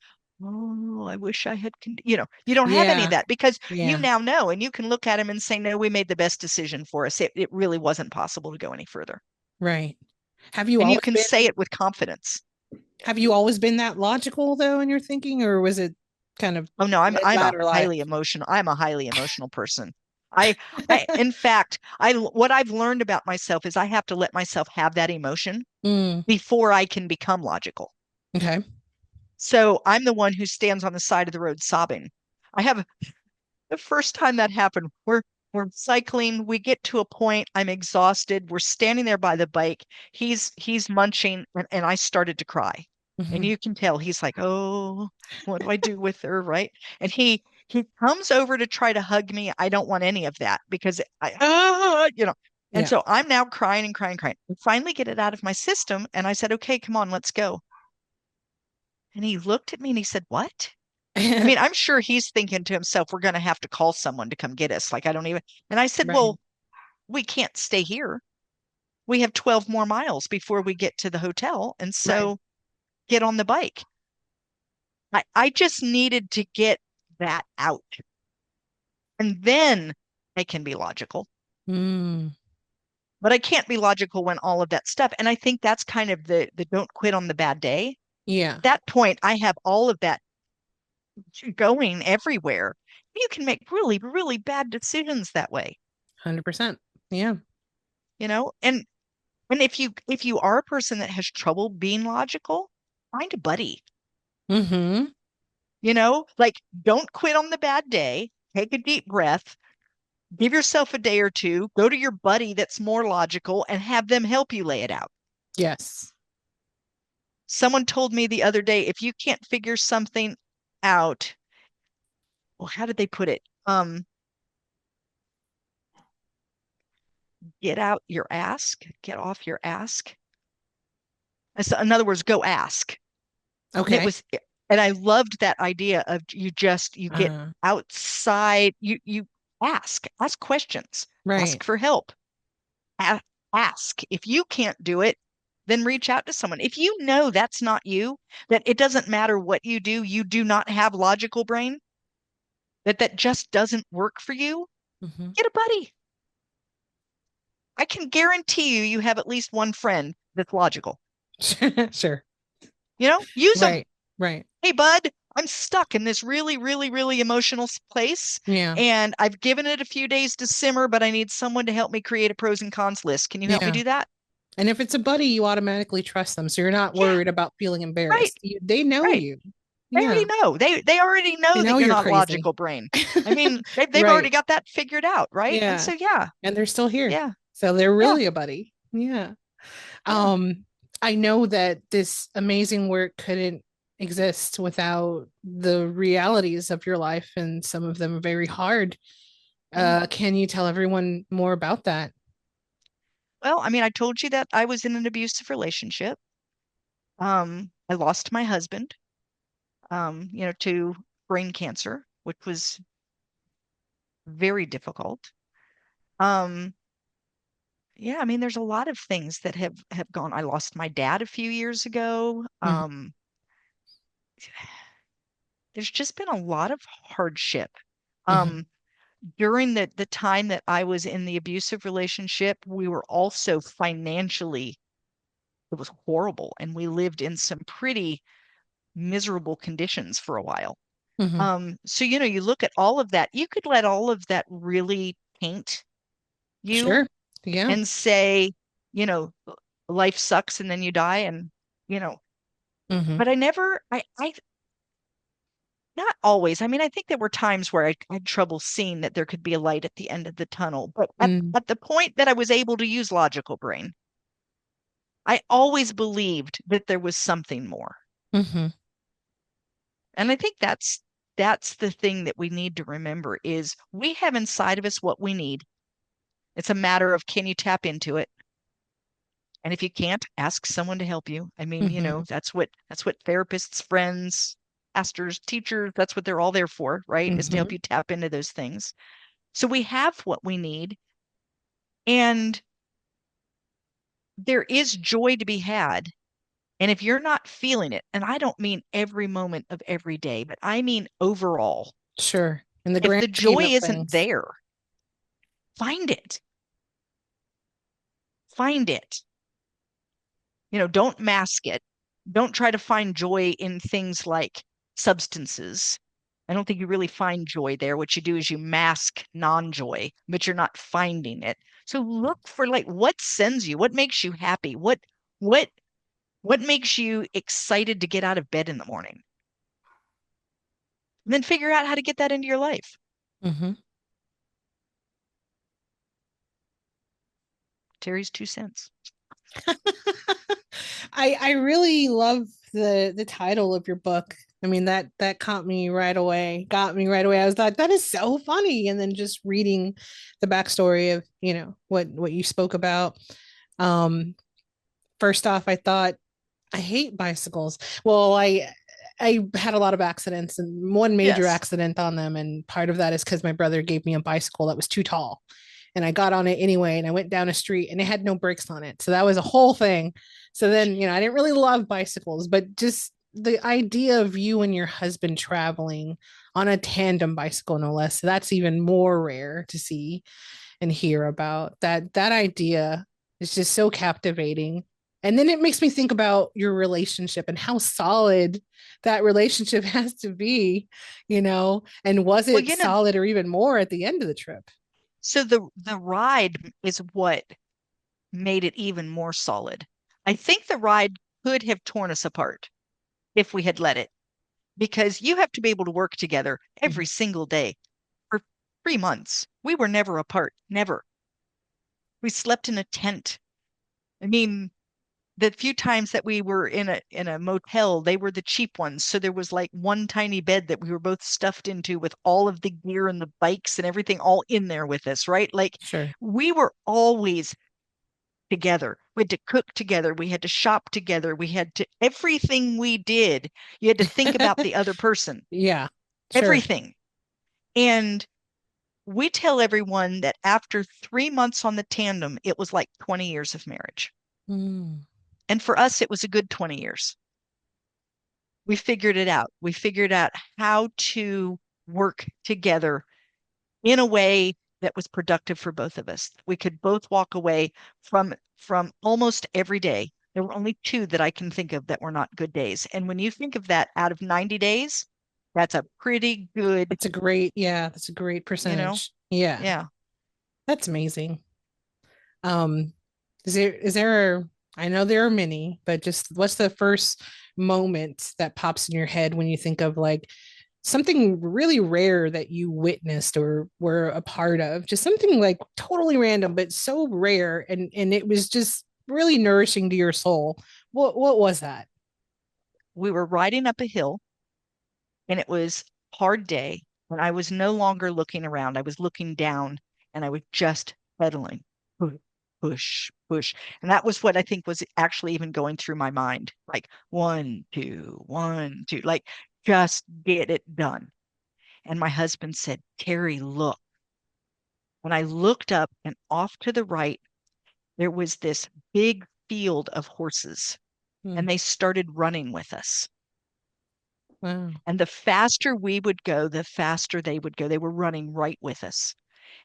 "Oh, I wish I had," you don't have any of Yeah. that because you Yeah. now know and you can look at them and say, "No, we made the best decision for us. It really wasn't possible to go any further." Right. Have you And you always can say been it with confidence. have you always been that logical though in your thinking, or was it kind of Oh no, I'm a mid-latter life? highly emotional. I'm a highly emotional person. I in fact, I what I've learned about myself is I have to let myself have that emotion Mm. before I can become logical. Okay. So I'm the one who stands on the side of the road sobbing. I have the first time that happened, we're cycling, we get to a point, I'm exhausted, we're standing there by the bike, he's munching, and I started to cry. And Hmm. you can tell he's like, oh, what do I do with her, right? And he comes over to try to hug me. I don't want any of that because and Yeah. so I'm now crying and crying, crying. I finally get it out of my system, and I said, okay, come on, let's go. And he looked at me and he said, what? I mean, I'm sure he's thinking to himself, we're going to have to call someone to come get us. Like, I don't even. And I said, Right. well, we can't stay here. We have 12 more miles before we get to the hotel. And Right. so get on the bike. I just needed to get that out. And then I can be logical. Mm, But I can't be logical when all of that stuff. And I think that's kind of the don't quit on the bad day. yeah, That point, I have all of that going everywhere. You can make really, really bad decisions that way, 100%. Yeah. you know? And if you are a person that has trouble being logical, find a buddy. Mm-hmm. Like don't quit on the bad day. Take a deep breath. Give yourself a day or two. Go to your buddy that's more logical and have them help you lay it out. Yes. Someone told me the other day, if you can't figure something out, well, how did they put it? Get out your ask, get off your ask. So in other words, go ask. And it Okay. was, and I loved that idea of you get Uh, outside, you ask questions, right. ask for help, a ask. If you can't do it, then reach out to someone. If you know that's not you, that it doesn't matter what you do not have logical brain, that just doesn't work for you, Mm-hmm. get a buddy. I can guarantee you have at least one friend that's logical. Sure. Use them. Right. Right. Hey, bud, I'm stuck in this really, really, really emotional place, Yeah. and I've given it a few days to simmer, but I need someone to help me create a pros and cons list. Can you help me Yeah. do that? And if it's a buddy, you automatically trust them. So you're not Yeah, worried about feeling right, embarrassed. They know right. you. They already Yeah. know. They already They know that know you're you're not crazy. logical brain. I mean, they've already Right. got that figured out, right? And Yeah. so, yeah, And they're still here. yeah, So they're yeah, really a buddy. Yeah. yeah. Um, I know that this amazing work couldn't exist without the realities of your life, and some of them are very hard. Mm. Can you tell everyone more about that? Well, I mean, I told you that I was in an abusive relationship. I lost my husband, to brain cancer, which was very difficult. Um, yeah, I mean, there's a lot of things that have gone. I lost my dad a few years ago. Mm-hmm. There's just been a lot of hardship. Mm-hmm. Um, During the time that I was in the abusive relationship, we were also financially, it was horrible, and we lived in some pretty miserable conditions for a while. Mm-hmm. So you look at all of that, you could let all of that really paint you Sure. Yeah. and say, you know, life sucks and then you die and you know, Mm-hmm. but I never I not always. I mean, I think there were times where I had trouble seeing that there could be a light at the end of the tunnel, but Mm-hmm. at the point that I was able to use logical brain, I always believed that there was something more. Mm-hmm. And I think that's the thing that we need to remember is we have inside of us what we need. It's a matter of can you tap into it? And if you can't, ask someone to help you. I mean, Mm-hmm. that's what therapists, friends, pastors, teachers, that's what they're all there for, right? Is to help Mm-hmm. you tap into those things. So we have what we need, and there is joy to be had. And if you're not feeling it, and I don't mean every moment of every day, but I mean overall, Sure. In the if grand the scheme joy of isn't things. there, find it. Find it. Don't mask it. Don't try to find joy in things like substances. I don't think you really find joy there. What you do is you mask non-joy, but you're not finding it. So look for like what sends you, what makes you happy, what what makes you excited to get out of bed in the morning. And then figure out how to get that into your life. Mm-hmm. Terry's 2 cents. I really love the title of your book. I mean that caught me right away. Got me right away. I was like, that is so funny. And then just reading the backstory of, what you spoke about. Um, First off, I thought I hate bicycles. Well, I had a lot of accidents and one major Yes. accident on them. And part of that is because my brother gave me a bicycle that was too tall. And I got on it anyway, and I went down a street and it had no brakes on it. So that was a whole thing. So then, I didn't really love bicycles, but just the idea of you and your husband traveling on a tandem bicycle, no less, that's even more rare to see and hear about. That idea is just so captivating. And then it makes me think about your relationship and how solid that relationship has to be, and was Well, it solid or even more at the end of the trip? so the ride is what made it even more solid. I think the ride could have torn us apart if we had let it, because you have to be able to work together every Mhm. single day for 3 months. We were never apart, never. We slept in a tent. I mean, the few times that we were in a motel, they were the cheap ones. So there was like one tiny bed that we were both stuffed into with all of the gear and the bikes and everything all in there with us, right? Like Sure. we were always together. We had to cook together. We had to shop together. We had to, everything we did, you had to think about the other person, Yeah, sure. everything. And we tell everyone that after 3 months on the tandem, it was like 20 years of marriage. Mm. And for us, it was a good 20 years. We figured it out. We figured out how to work together in a way that was productive for both of us. We could both walk away from almost every day. There were only two that I can think of that were not good days. And when you think of that out of 90 days, that's a pretty good, That's a great you know, percentage. Yeah, yeah. that's amazing. Um, I know there are many, but just what's the first moment that pops in your head when you think of like something really rare that you witnessed or were a part of? Just something like totally random, but so rare, and it was just really nourishing to your soul. What was that? We were riding up a hill and it was a hard day. And I was no longer looking around. I was looking down and I was just pedaling. Push, push, push. And that was what I think was actually even going through my mind. Like 1, 2, 1, 2, like just get it done. And my husband said, Terry, look. When I looked up and off to the right, there was this big field of horses Hmm. and they started running with us. Wow. And the faster we would go, the faster they would go. They were running right with us.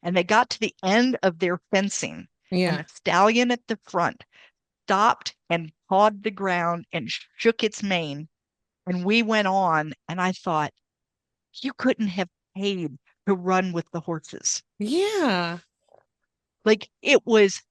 And they got to the end of their fencing, and Yeah. the stallion at the front stopped and pawed the ground and shook its mane. And we went on, and I thought, you couldn't have paid to run with the horses. Yeah. Like it was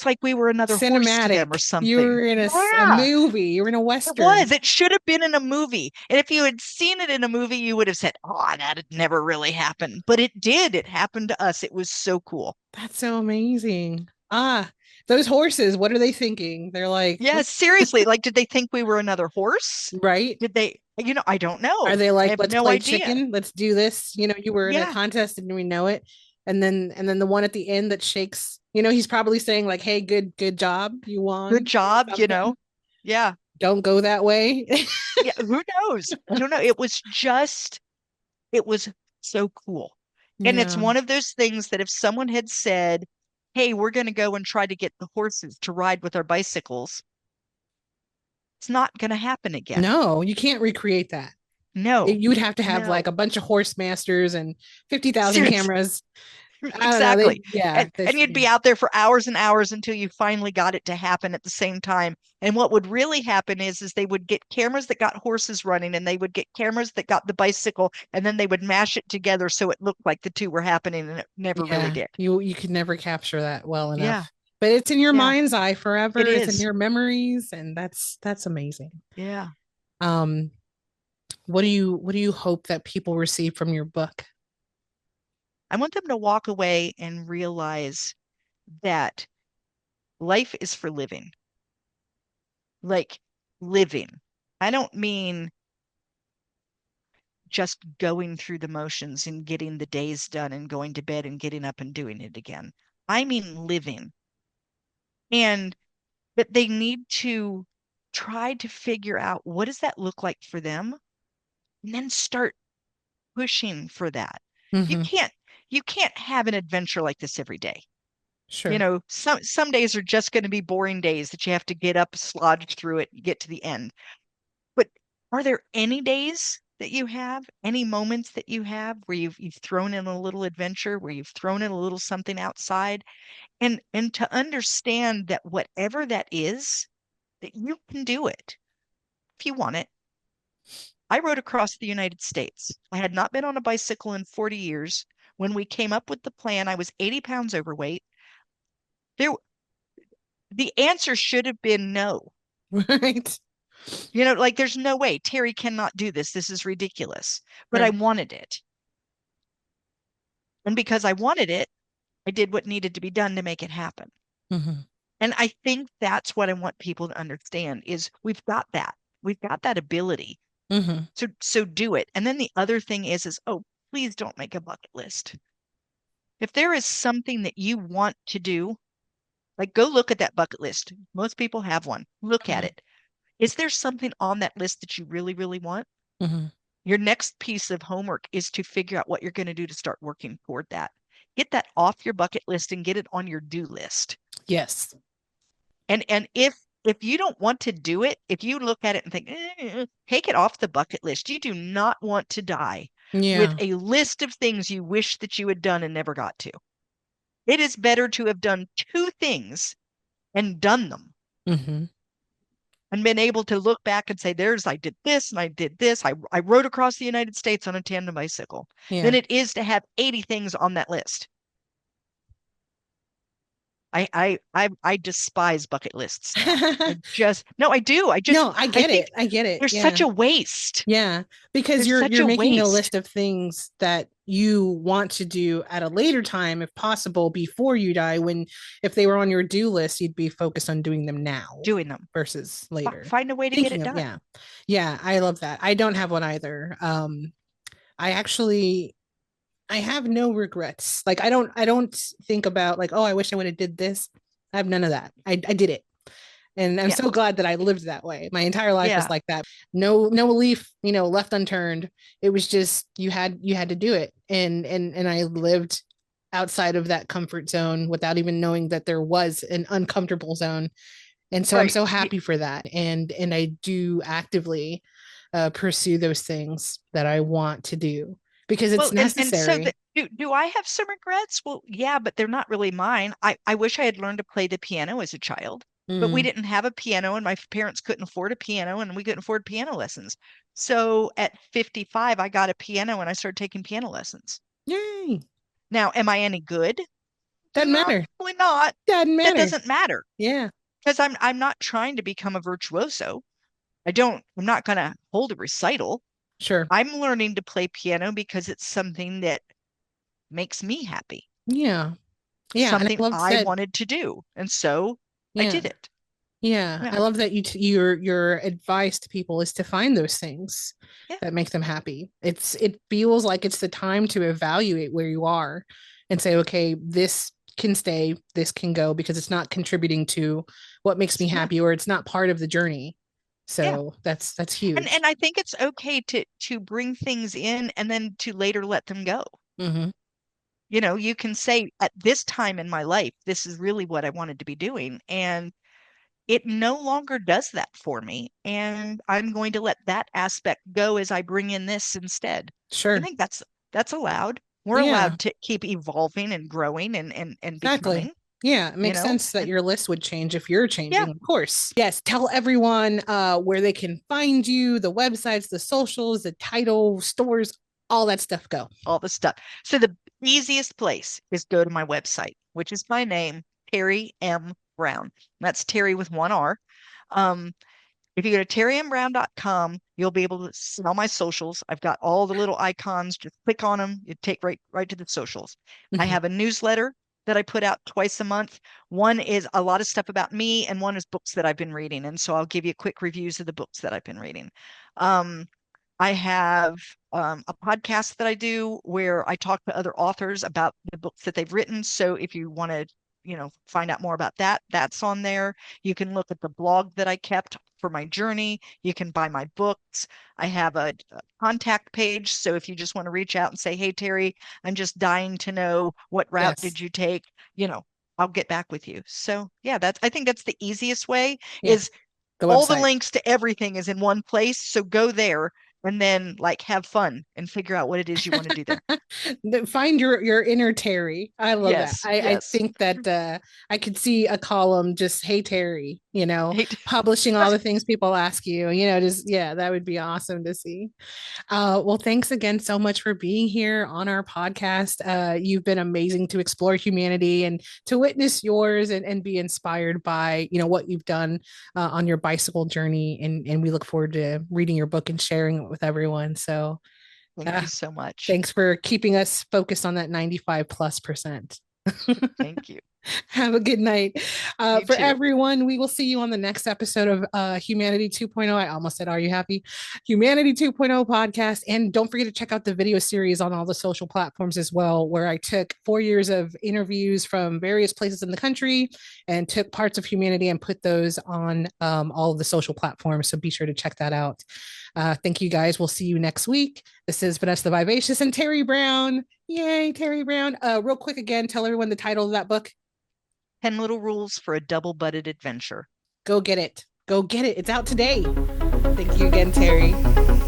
like we were another horse to them or Cinematic. You something. were in a Yeah. movie. You were in a It Western. was. It should have been in a movie. And if you had seen it in a movie, you would have said, oh, that had never really happened. But it did. It happened to us. It was so cool. That's so amazing. Ah, those horses, what are they thinking? They're like, Yeah, seriously. Like, did they think we were another horse? right? Did they, I don't Are know. they I like, have let's no play idea. chicken? Let's do this. You were in a Yeah. contest and we know it. And then the one at the end that shakes, he's probably saying like, hey, good job. You Good won or job, something. Yeah. Don't go that way. Yeah. Who knows? I don't know. It was so cool. And it's Yeah. one of those things that if someone had said, hey, we're going to go and try to get the horses to ride with our bicycles, it's not going to happen again. No, you can't recreate that. No, You would have to have like no. a bunch of horse masters and 50,000 Seriously, cameras. I don't know. exactly. Yeah, And this, you'd be out there for hours and hours until you finally got it to happen at the same time. And what would really happen is they would get cameras that got horses running and they would get cameras that got the bicycle and then they would mash it together so it looked like the two were happening and it never really yeah, did. you could never capture that well Yeah, enough. But it's in your yeah, mind's eye it forever. It's in is. your memories, and that's amazing. Yeah. Um, what do you hope that people receive from your book? I want them to walk away and realize that life is for living, like living. I don't mean just going through the motions and getting the days done and going to bed and getting up and doing it again. I mean living. And that they need to try to figure out what does that look like for them and then start pushing for that. You Mm-hmm. can't you can't have an adventure like this every day. Sure. Some days are just going to be boring days that you have to get up, slodge through it, get to the end. Are there any days that you have, any moments that you have where you've thrown in a little adventure, where you've thrown in a little something outside, and to understand that whatever that is, that you can do it if you want it. I rode across the United States. I had not been on a bicycle in 40 years. When we came up with the plan, I was 80 pounds overweight. There, the answer should have been no. Right. Like there's no way. Terri cannot do this. This is ridiculous. But I Right. wanted it. And because I wanted it, I did what needed to be done to make it happen. Mm-hmm. And I think that's what I want people to understand is we've got that. We've got that ability. Mm-hmm. So do it. And then the other thing is oh, please don't make a bucket list. If there is something that you want to do, like go look at that bucket list. Most people have one. Look at Mm-hmm. it. Is there something on that list that you really, really want? Mm-hmm. Your next piece of homework is to figure out what you're going to do to start working toward that. Get that off your bucket list and get it on your do list. Yes. And if you don't want to do it, if you look at it and think, take it off the bucket list. You do not want to die with Yeah. a list of things you wish that you had done and never got to. It is better to have done two things and done them Mm-hmm. and been able to look back and say, there's, I did this and I did this. I rode across the United States on a tandem bicycle than Yeah. it is to have 80 things on that list. I despise bucket lists now. No, I do. No, I I get think it. I get it. there's Yeah. such a waste. Yeah, because There's such you're a making a waste list of things that you want to do at a later time, if possible, before you die. When if they were on your do list, you'd be focused on doing them now doing them. versus later. Find a way to get Thinking it of, done. yeah. Yeah, I love that. I don't have one either. I actually I have no regrets. Like I don't think about like, oh, I wish I would have did this. I have none of that. I did it. And I'm Yeah. so glad that I lived that way. My entire life was Yeah. like that. No leaf, left unturned. It was just you had to do it. And I lived outside of that comfort zone without even knowing that there was an uncomfortable zone. And so I'm Right. so happy for that. And I do actively pursue those things that I want to do because it's Well, and so necessary. do I have some regrets? Well, yeah, but they're not really mine. I wish I had learned to play the piano as a child, but we Mm. didn't have a piano and my parents couldn't afford a piano and we couldn't afford piano lessons. So at 55, I got a piano and I started taking piano lessons. Yay. Now, am I any good? Doesn't No, matter. probably not. Doesn't That matter. doesn't matter Yeah, because I'm not trying to become a virtuoso. I'm not going to hold a recital. sure. I'm learning to play piano because it's something that makes me happy, Yeah. Yeah. And something I love I that. wanted to do. And so I Yeah. did it. Yeah, I Yeah. love that your advice to people is to find those things Yeah. that make them happy. It feels like it's the time to evaluate where you are and say, okay, this can stay, this can go because it's not contributing to what makes me Yeah. happy or it's not part of the journey. Yeah. So that's And huge. and I think it's okay to bring things in and then to later let them go. Mm-hmm. You can say at this time in my life, this is really what I wanted to be doing. And it no longer does that for me. And I'm going to let that aspect go as I bring in this instead. I Sure. think that's allowed. We're Yeah, allowed to keep evolving and growing and exactly. becoming, Yeah, it you makes know? sense that And your list would change if you're yeah, changing, of course. Yes, tell everyone where they can find you, the websites, the socials, the title, stores, all that stuff go. all the stuff. So the easiest place is go to my website, which is my name, Terri M. Brown. That's Terri with one R. Um, If you go to terrimbrown.com, you'll be able to see all my socials. I've got all the little icons. Just click on them. You take right to the socials. I Mhm. have a newsletter that I put out twice a month. One is a lot of stuff about me, and one is books that I've been reading. And so I'll give you quick reviews of the books that I've been reading. Um, I have a podcast that I do where I talk to other authors about the books that they've written. So if you want to, find out more about that, that's on there. You can look at the blog that I kept for my journey. You can buy my books. I have a contact page. So if you just want to reach out and say, hey, Terri, I'm just dying to know what route Yes. did you take, I'll get back with you. So yeah, I think that's the easiest way Yeah. is The All the website. links to everything is in one place. So go there and then like have fun and figure out what it is you want to do there. Find your inner Terri. I love that. Yes, I yes. think that I could see a column just, hey Terri, Hate publishing all the things people ask you, just yeah, that would be awesome to see. Well, thanks again so much for being here on our podcast. You've been amazing to explore humanity and to witness yours and be inspired by, what you've done on your bicycle journey. And we look forward to reading your book and sharing it with everyone. So Thank you uh, so much. thanks for keeping us focused on that 95+%. Thank you. Have a good night. You For too. everyone, we will see you on the next episode of Humanity 2.0. I almost said, Are you happy? Humanity 2.0 podcast. And don't forget to check out the video series on all the social platforms as well, where I took 4 years of interviews from various places in the country and took parts of humanity and put those on all of the social platforms. So be sure to check that out. Thank you guys. We'll see you next week. This is Vanessa the Vivacious and Terri Brown. Yay, Terri Brown. Real quick again, tell everyone the title of that book. 10 Little Rules for a Double-Butted Adventure. Go get it. Go get it. It's out today. Thank you again, Terri.